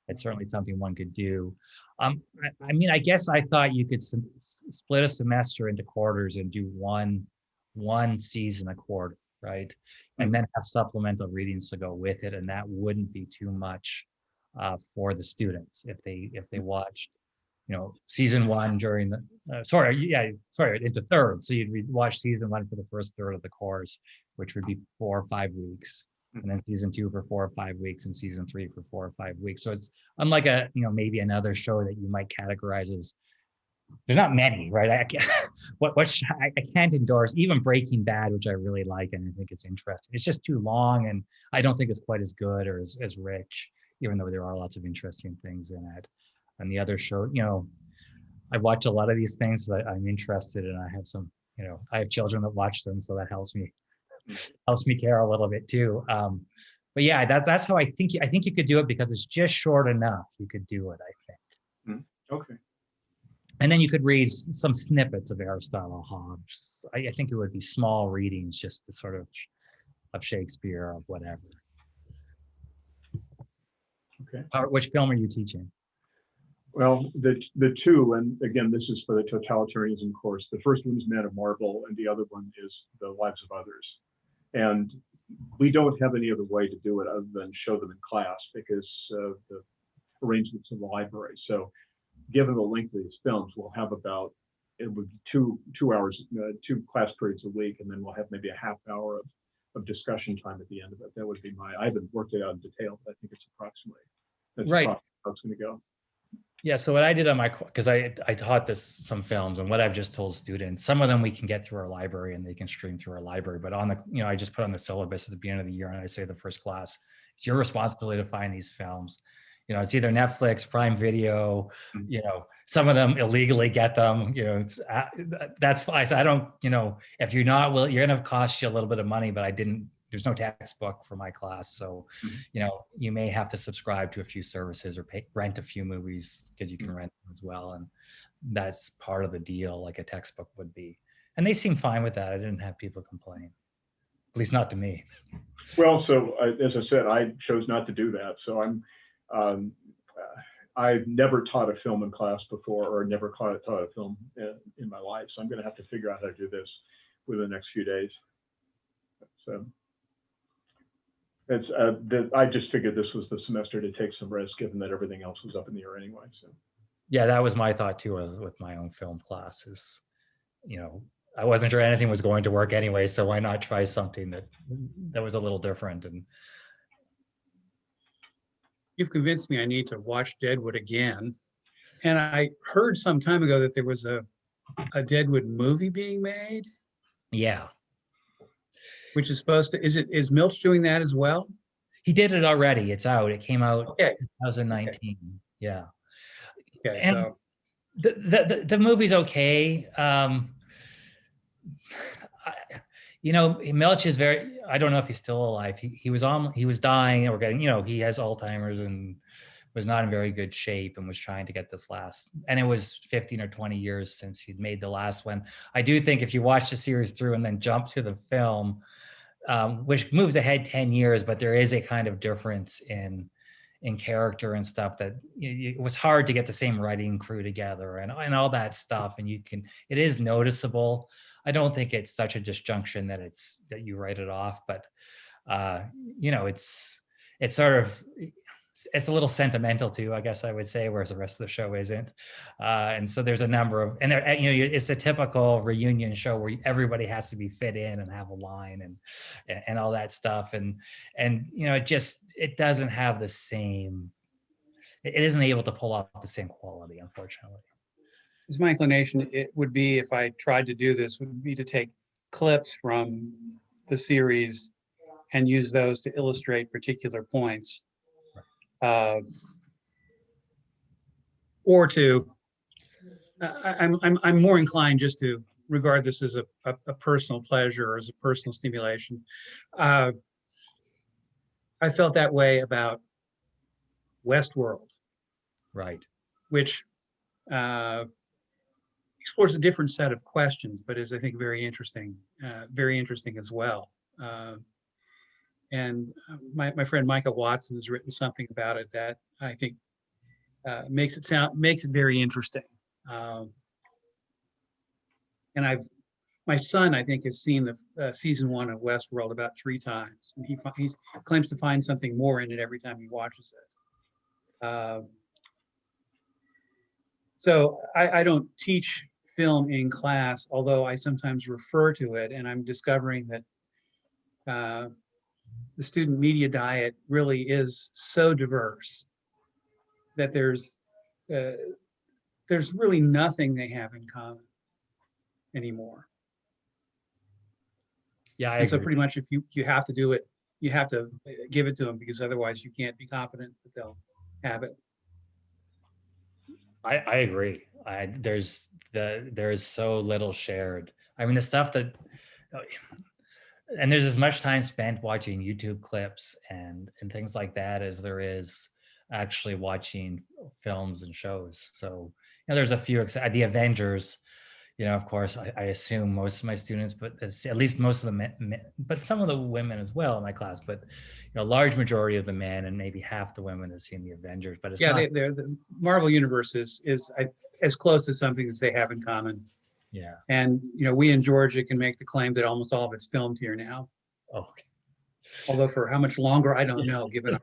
It's certainly something one could do. I guess I thought you could split a semester into quarters and do one season a quarter, right? And then have supplemental readings to go with it. And that wouldn't be too much for the students if they watched, season one during the, into third. So you'd watch season one for the first third of the course, which would be 4 or 5 weeks. And then season 2 for 4 or 5 weeks and season 3 for 4 or 5 weeks. So it's unlike maybe another show that you might categorize as, there's not many, right? I can't endorse even Breaking Bad, which I really like and I think it's interesting. It's just too long and I don't think it's quite as good or as rich, even though there are lots of interesting things in it. And the other show, I watch a lot of these things that I'm interested in. I have some, I have children that watch them, so that helps me care a little bit too. But yeah, that's how I think you could do it because it's just short enough. You could do it, I think. Okay. And then you could read some snippets of Aristotle, Hobbes. I think it would be small readings just to sort of Shakespeare or whatever. Which film are you teaching? Well, the two, and again, this is for the totalitarianism course. The first one is Man of Marble, and the other one is The Lives of Others. And we don't have any other way to do it other than show them in class because of the arrangements in the library. So given the length of these films, we'll have about, it would be two hours, 2 class periods a week, and then we'll have maybe a half hour of discussion time at the end of it. That would be I haven't worked it out in detail, but I think it's approximately, that's Right. approximately how it's going to go. Yeah, so what I did on because I taught some films, and what I've just told students, some of them we can get through our library and they can stream through our library, but on the, I just put on the syllabus at the beginning of the year, and I say the first class, it's your responsibility to find these films. It's either Netflix, Prime Video, some of them illegally get them, that's fine. So I don't, if you're not willing, you're gonna cost you a little bit of money, but there's no textbook for my class. So, you may have to subscribe to a few services or rent a few movies because you can rent them as well. And that's part of the deal, like a textbook would be. And they seem fine with that. I didn't have people complain, at least not to me. Well, so as I said, I chose not to do that. So I've never taught a film in class before, or never taught a film in my life. So I'm going to have to figure out how to do this within the next few days. So I just figured this was the semester to take some risk, given that everything else was up in the air anyway. So yeah, that was my thought too, with my own film classes. I wasn't sure anything was going to work anyway, so why not try something that was a little different? And you've convinced me I need to watch Deadwood again. And I heard some time ago that there was a Deadwood movie being made. Yeah. Which is supposed to, is Milch doing that as well? He did it already. It's out. It came out in 2019. Okay. Yeah. Okay, and so the movie's okay. Milch is I don't know if he's still alive. He was dying or getting, he has Alzheimer's and was not in very good shape and was trying to get this and it was 15 or 20 years since he'd made the last one. I do think if you watch the series through and then jump to the film, which moves ahead 10 years, but there is a kind of difference in character and stuff that it was hard to get the same writing crew together and all that stuff. And it is noticeable. I don't think it's such a disjunction that you write it off, but it's sort of, it's a little sentimental too, I guess I would say, whereas the rest of the show isn't. And so there's a number of, and there, it's a typical reunion show where everybody has to be fit in and have a line and all that stuff. And it doesn't have the same, it isn't able to pull off the same quality, unfortunately. It's my inclination, it would be, if I tried to do this, would be to take clips from the series and use those to illustrate particular points. Or to, I'm more inclined just to regard this as a personal pleasure or as a personal stimulation. I felt that way about Westworld, right? Which explores a different set of questions, but is, I think, very interesting as well. And my friend Micah Watson has written something about it that I think makes it very interesting. And my son, I think, has seen the season 1 of Westworld about 3 times, and he claims to find something more in it every time he watches it. So I don't teach film in class, although I sometimes refer to it, and I'm discovering that the student media diet really is so diverse that there's really nothing they have in common anymore. Yeah, I and so agree. Pretty much if you have to do it, you have to give it to them, because otherwise you can't be confident that they'll have it. I agree. There's so little shared. I mean, the stuff that, and there's as much time spent watching YouTube clips and things like that as there is actually watching films and shows. So there's a few, the Avengers, Of course, I assume most of my students, but at least most of the men, but some of the women as well in my class, but a large majority of the men and maybe half the women have seen the Avengers, but it's Yeah, not. the Marvel Universe is as close to something as they have in common. Yeah. And, we in Georgia can make the claim that almost all of it's filmed here now. Oh, okay. Although for how much longer, I don't know, given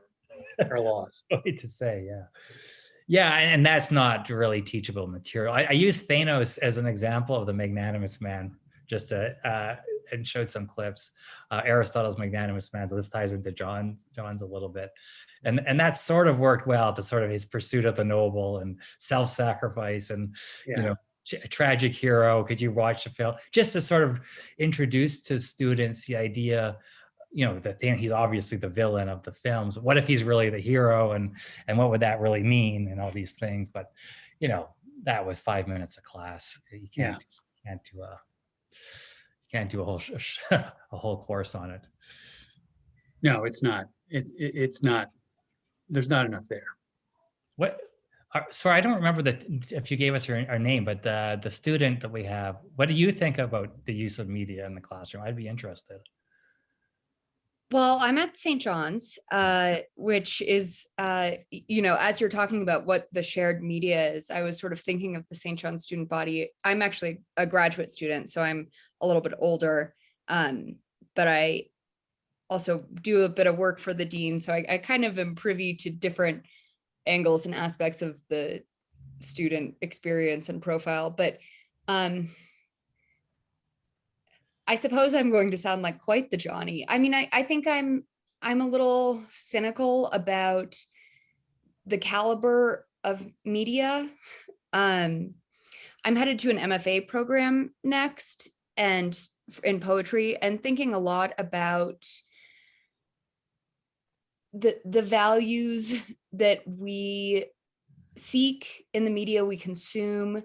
our laws. Wait to say, yeah. Yeah, and that's not really teachable material. I use Thanos as an example of the magnanimous man, just to, and showed some clips. Aristotle's magnanimous man, so this ties into John's a little bit. And that sort of worked well to sort of his pursuit of the noble and self-sacrifice and, Yeah. a tragic hero. Could you watch the film? Just to sort of introduce to students the idea, the thing, he's obviously the villain of the films. What if he's really the hero, and what would that really mean, and all these things? But that was 5 minutes of class. You can't do a whole course on it. No, it's not. It's not. There's not enough there. What? Sorry, I don't remember if you gave us our name, but the student that we have. What do you think about the use of media in the classroom? I'd be interested. Well, I'm at St. John's, which is, as you're talking about what the shared media is, I was sort of thinking of the St. John's student body. I'm actually a graduate student, so I'm a little bit older, but I also do a bit of work for the dean. So I kind of am privy to different angles and aspects of the student experience and profile. But I suppose I'm going to sound like quite the Johnny. I mean, I think I'm a little cynical about the caliber of media. I'm headed to an MFA program next, and in poetry, and thinking a lot about the values that we seek in the media we consume.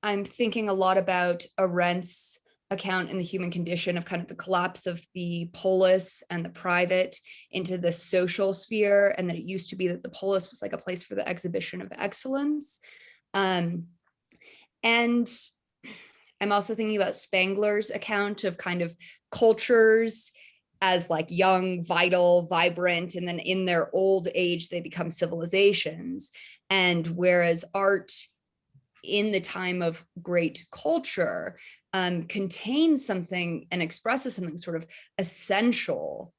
I'm thinking a lot about Arendt's account in The Human Condition of kind of the collapse of the polis and the private into the social sphere, and that it used to be that the polis was like a place for the exhibition of excellence. And I'm also thinking about Spangler's account of kind of cultures as like young, vital, vibrant, and then in their old age, they become civilizations. And whereas art in the time of great culture contains something and expresses something sort of essential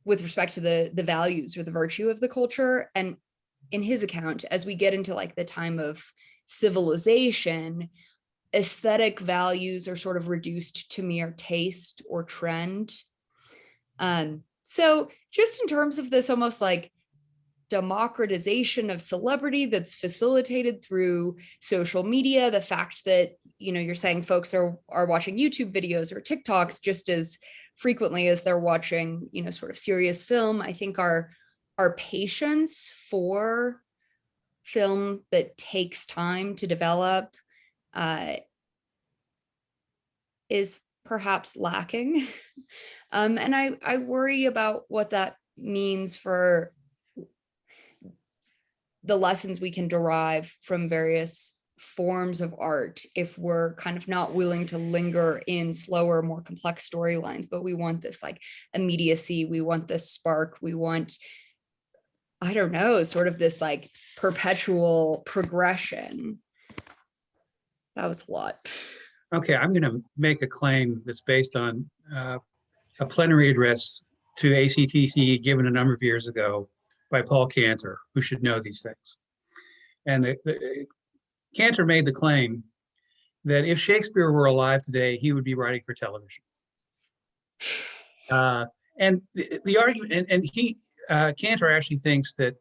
with respect to the values or the virtue of the culture. And in his account, as we get into like the time of civilization, aesthetic values are sort of reduced to mere taste or trend. So just in terms of this almost like democratization of celebrity that's facilitated through social media, the fact that, you're saying folks are watching YouTube videos or TikToks just as frequently as they're watching, sort of serious film. I think our patience for film that takes time to develop is perhaps lacking. And I worry about what that means for the lessons we can derive from various forms of art if we're kind of not willing to linger in slower, more complex storylines, but we want this like immediacy, we want this spark, we want, I don't know, sort of this like perpetual progression. That was a lot. Okay, I'm going to make a claim that's based on a plenary address to ACTC given a number of years ago by Paul Cantor, who should know these things. And Cantor made the claim that if Shakespeare were alive today, he would be writing for television. And the argument, and he, Cantor actually thinks that,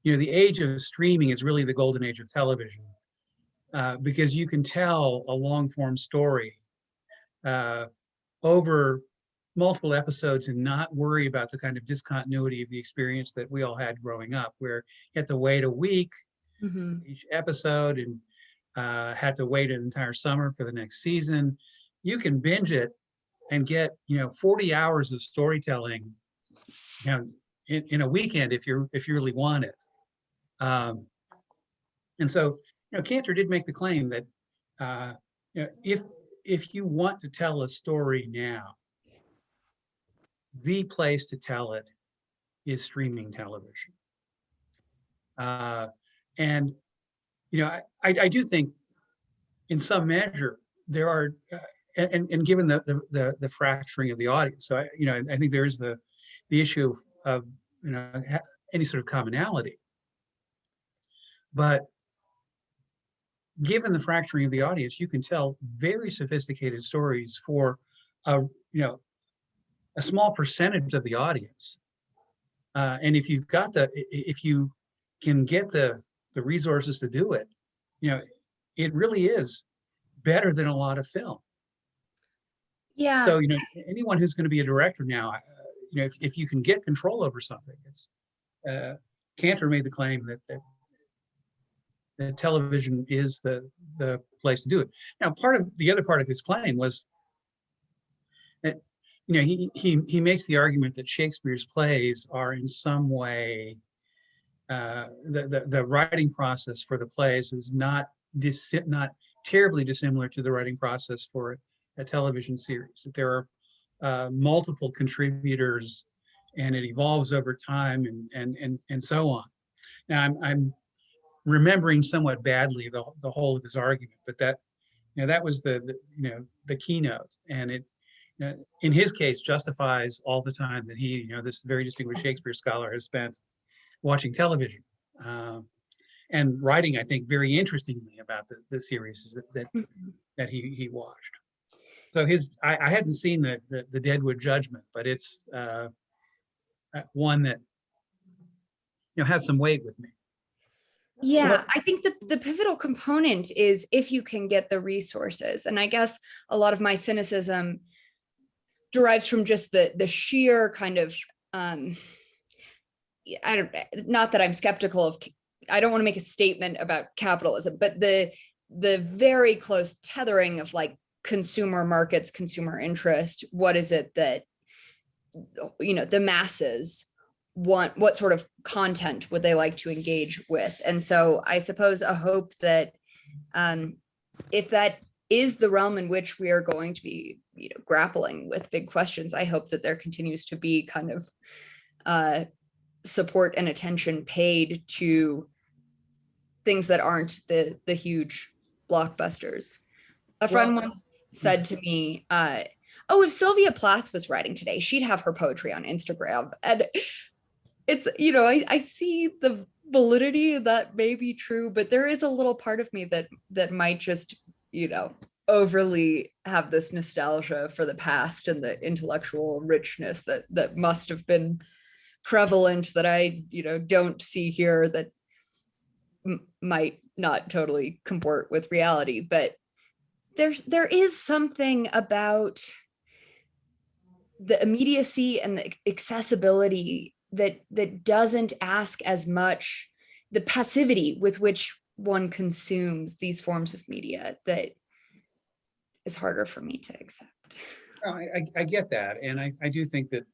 the age of streaming is really the golden age of television, because you can tell a long form story over multiple episodes and not worry about the kind of discontinuity of the experience that we all had growing up, where you had to wait a week for each episode and had to wait an entire summer for the next season. You can binge it and get 40 hours of storytelling in a weekend if you really want it. And so Cantor did make the claim that if you want to tell a story now, the place to tell it is streaming television. And I do think, in some measure, there are, and given the fracturing of the audience, so I think there is the issue of any sort of commonality. But given the fracturing of the audience, you can tell very sophisticated stories for a small percentage of the audience. And if if you can get the resources to do it, it really is better than a lot of film. Yeah. So, anyone who's going to be a director now, if you can get control over something, it's Cantor made the claim that television is the place to do it. Now, the other part of his claim was that he makes the argument that Shakespeare's plays are in some way the writing process for the plays is not terribly dissimilar to the writing process for a television series. That there are multiple contributors, and it evolves over time, and so on. Now, I'm remembering somewhat badly the whole of his argument, but that was the keynote, and it in his case justifies all the time that he, this very distinguished Shakespeare scholar, has spent watching television and writing, I think, very interestingly about the series that he watched. So I hadn't seen the Deadwood Judgment, but it's one that has some weight with me. Yeah, I think the pivotal component is if you can get the resources. And I guess a lot of my cynicism derives from just the sheer kind of, not that I'm skeptical of, I don't want to make a statement about capitalism, but the very close tethering of like consumer markets, consumer interest. What is it that, the masses want? What sort of content would they like to engage with? And so I suppose a hope that if that is the realm in which we are going to be grappling with big questions, I hope that there continues to be kind of support and attention paid to things that aren't the huge blockbusters. A friend once said to me, if Sylvia Plath was writing today, she'd have her poetry on Instagram. And it's, I see the validity that may be true, but there is a little part of me that might just, overly have this nostalgia for the past and the intellectual richness that must have been prevalent that I, don't see here, that might not totally comport with reality. But there is something about the immediacy and the accessibility that doesn't ask as much, the passivity with which one consumes these forms of media, that is harder for me to accept. I get that, and I do think that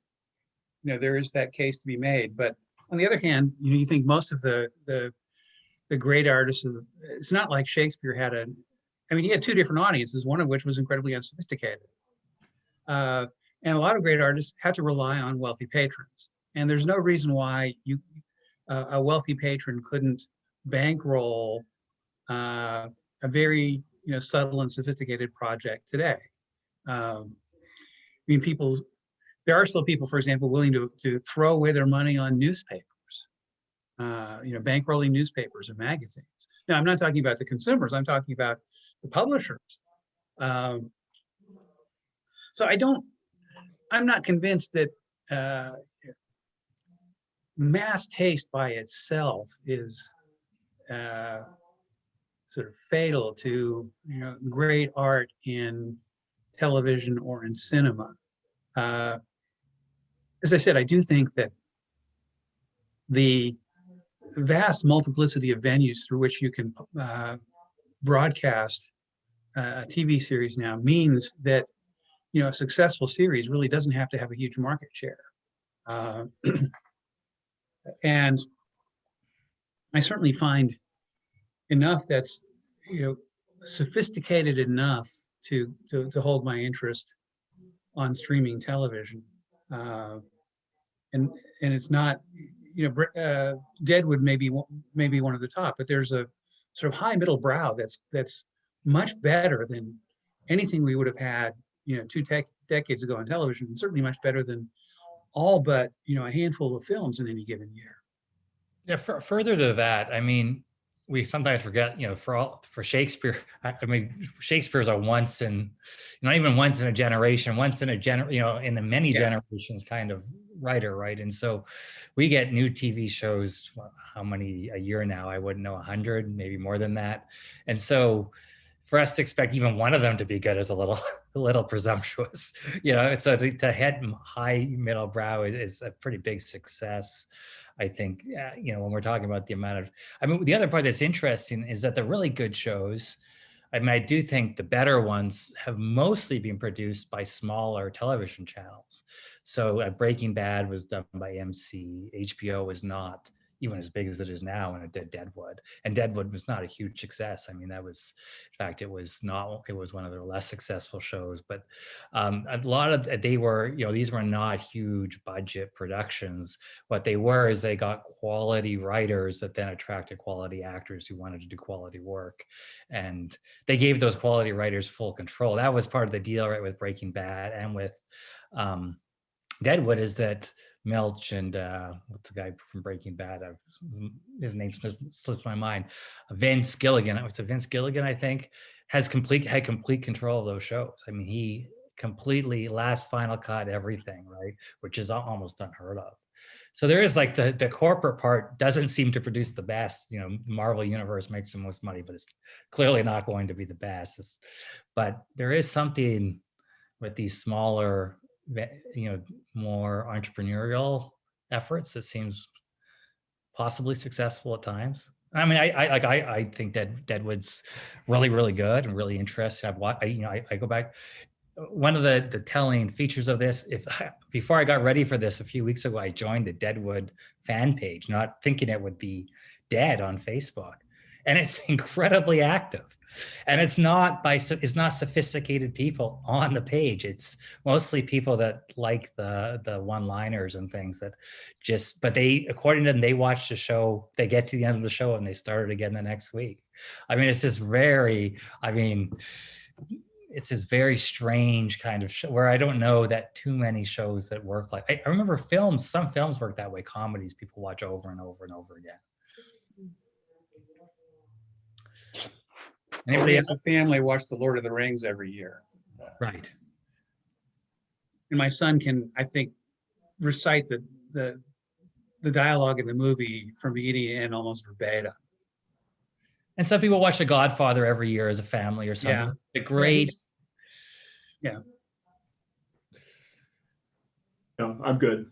there is that case to be made. But on the other hand, you think most of the great artists, it's not like Shakespeare had he had two different audiences, one of which was incredibly unsophisticated, and a lot of great artists had to rely on wealthy patrons. And there's no reason why a wealthy patron couldn't bankroll a very subtle and sophisticated project today. There are still people, for example, willing to throw away their money on newspapers, bankrolling newspapers and magazines. Now, I'm not talking about the consumers, I'm talking about the publishers. So I'm not convinced that mass taste by itself is sort of fatal to great art in television or in cinema. As I said, I do think that the vast multiplicity of venues through which you can broadcast a TV series now means that a successful series really doesn't have to have a huge market share. And I certainly find enough that's sophisticated enough to hold my interest on streaming television. And it's not, Deadwood may be one of the top, but there's a sort of high middle brow that's much better than anything we would have had, 2 decades ago on television, and certainly much better than all but a handful of films in any given year. Yeah, further to that, I mean, we sometimes forget, for Shakespeare, I mean, Shakespeare's a once in, not even once in a generation, once in a in the many generations kind of writer, right? And so we get new TV shows, how many a year now? I wouldn't know, 100, maybe more than that. And so for us to expect even one of them to be good is a little presumptuous, so to hit high middle brow is a pretty big success. I think, when we're talking about the amount of, the other part that's interesting is that the really good shows, I do think the better ones have mostly been produced by smaller television channels. So Breaking Bad was done by MC. HBO was not even as big as it is now, and it did Deadwood. And Deadwood was not a huge success. I mean, that was, in fact, it was one of their less successful shows. But a lot of, these were not huge budget productions. What they were is they got quality writers that then attracted quality actors who wanted to do quality work. And they gave those quality writers full control. That was part of the deal, right, with Breaking Bad and with Deadwood, is that Milch and what's the guy from Breaking Bad? His name slips my mind. Vince Gilligan. It's Vince Gilligan, I think, had complete control of those shows. I mean, he completely last final cut everything, right? Which is almost unheard of. So there is like the corporate part doesn't seem to produce the best. The Marvel Universe makes the most money, but it's clearly not going to be the best. But there is something with these smaller, more entrepreneurial efforts that seems possibly successful at times. I mean, I think that Deadwood's really, really good and really interesting. I go back. One of the telling features of this, before I got ready for this a few weeks ago, I joined the Deadwood fan page, not thinking it would be dead on Facebook. And it's incredibly active, and it's not sophisticated people on the page. It's mostly people that like the one-liners and things but according to them, they watch the show, they get to the end of the show and they start it again the next week. I mean, it's this very strange kind of show where I don't know that too many shows that work like, I remember some films work that way, comedies people watch over and over and over again. Anybody as a family watch The Lord of the Rings every year. Right. And my son can, I think, recite the dialogue in the movie from beginning to end almost verbatim. And some people watch The Godfather every year as a family or something. Yeah. The great. Yeah. No, I'm good.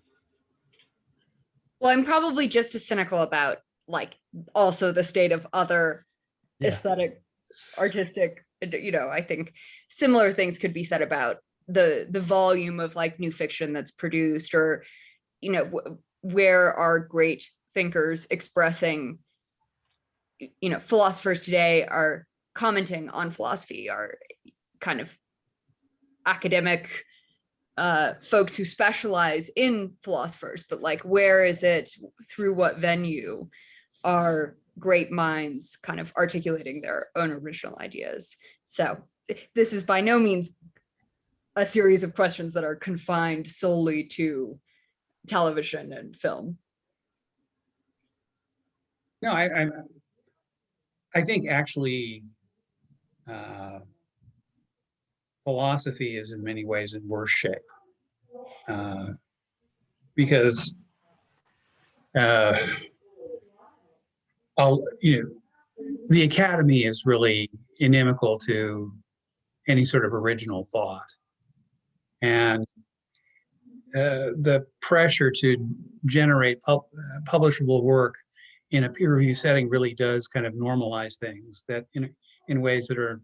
Well, I'm probably just as cynical about like also the state of other aesthetic, artistic, I think similar things could be said about the volume of like new fiction that's produced, or where are great thinkers expressing, philosophers today are commenting on philosophy, are kind of academic folks who specialize in philosophers, but like, where is it, through what venue are great minds kind of articulating their own original ideas? So this is by no means a series of questions that are confined solely to television and film. No, I think actually philosophy is in many ways in worse shape because the academy is really inimical to any sort of original thought, and the pressure to generate publishable work in a peer review setting really does kind of normalize things that in ways that are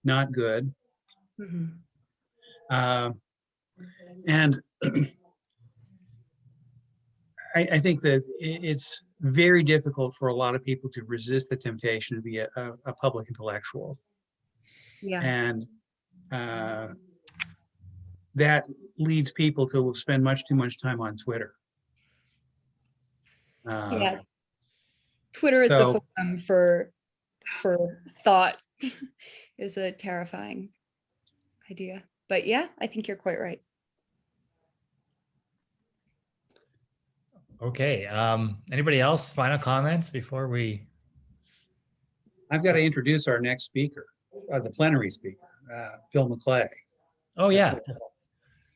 not good. Mm-hmm. And I think that very difficult for a lot of people to resist the temptation to be a public intellectual. Yeah. And that leads people to spend much too much time on Twitter. Yeah. Twitter is the so- forum for thought is a terrifying idea. But yeah, I think you're quite right. Okay, anybody else, final comments before we? I've got to introduce our next speaker, the plenary speaker, Phil McClay, Oh, yeah.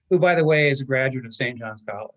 who, by the way, is a graduate of St. John's College.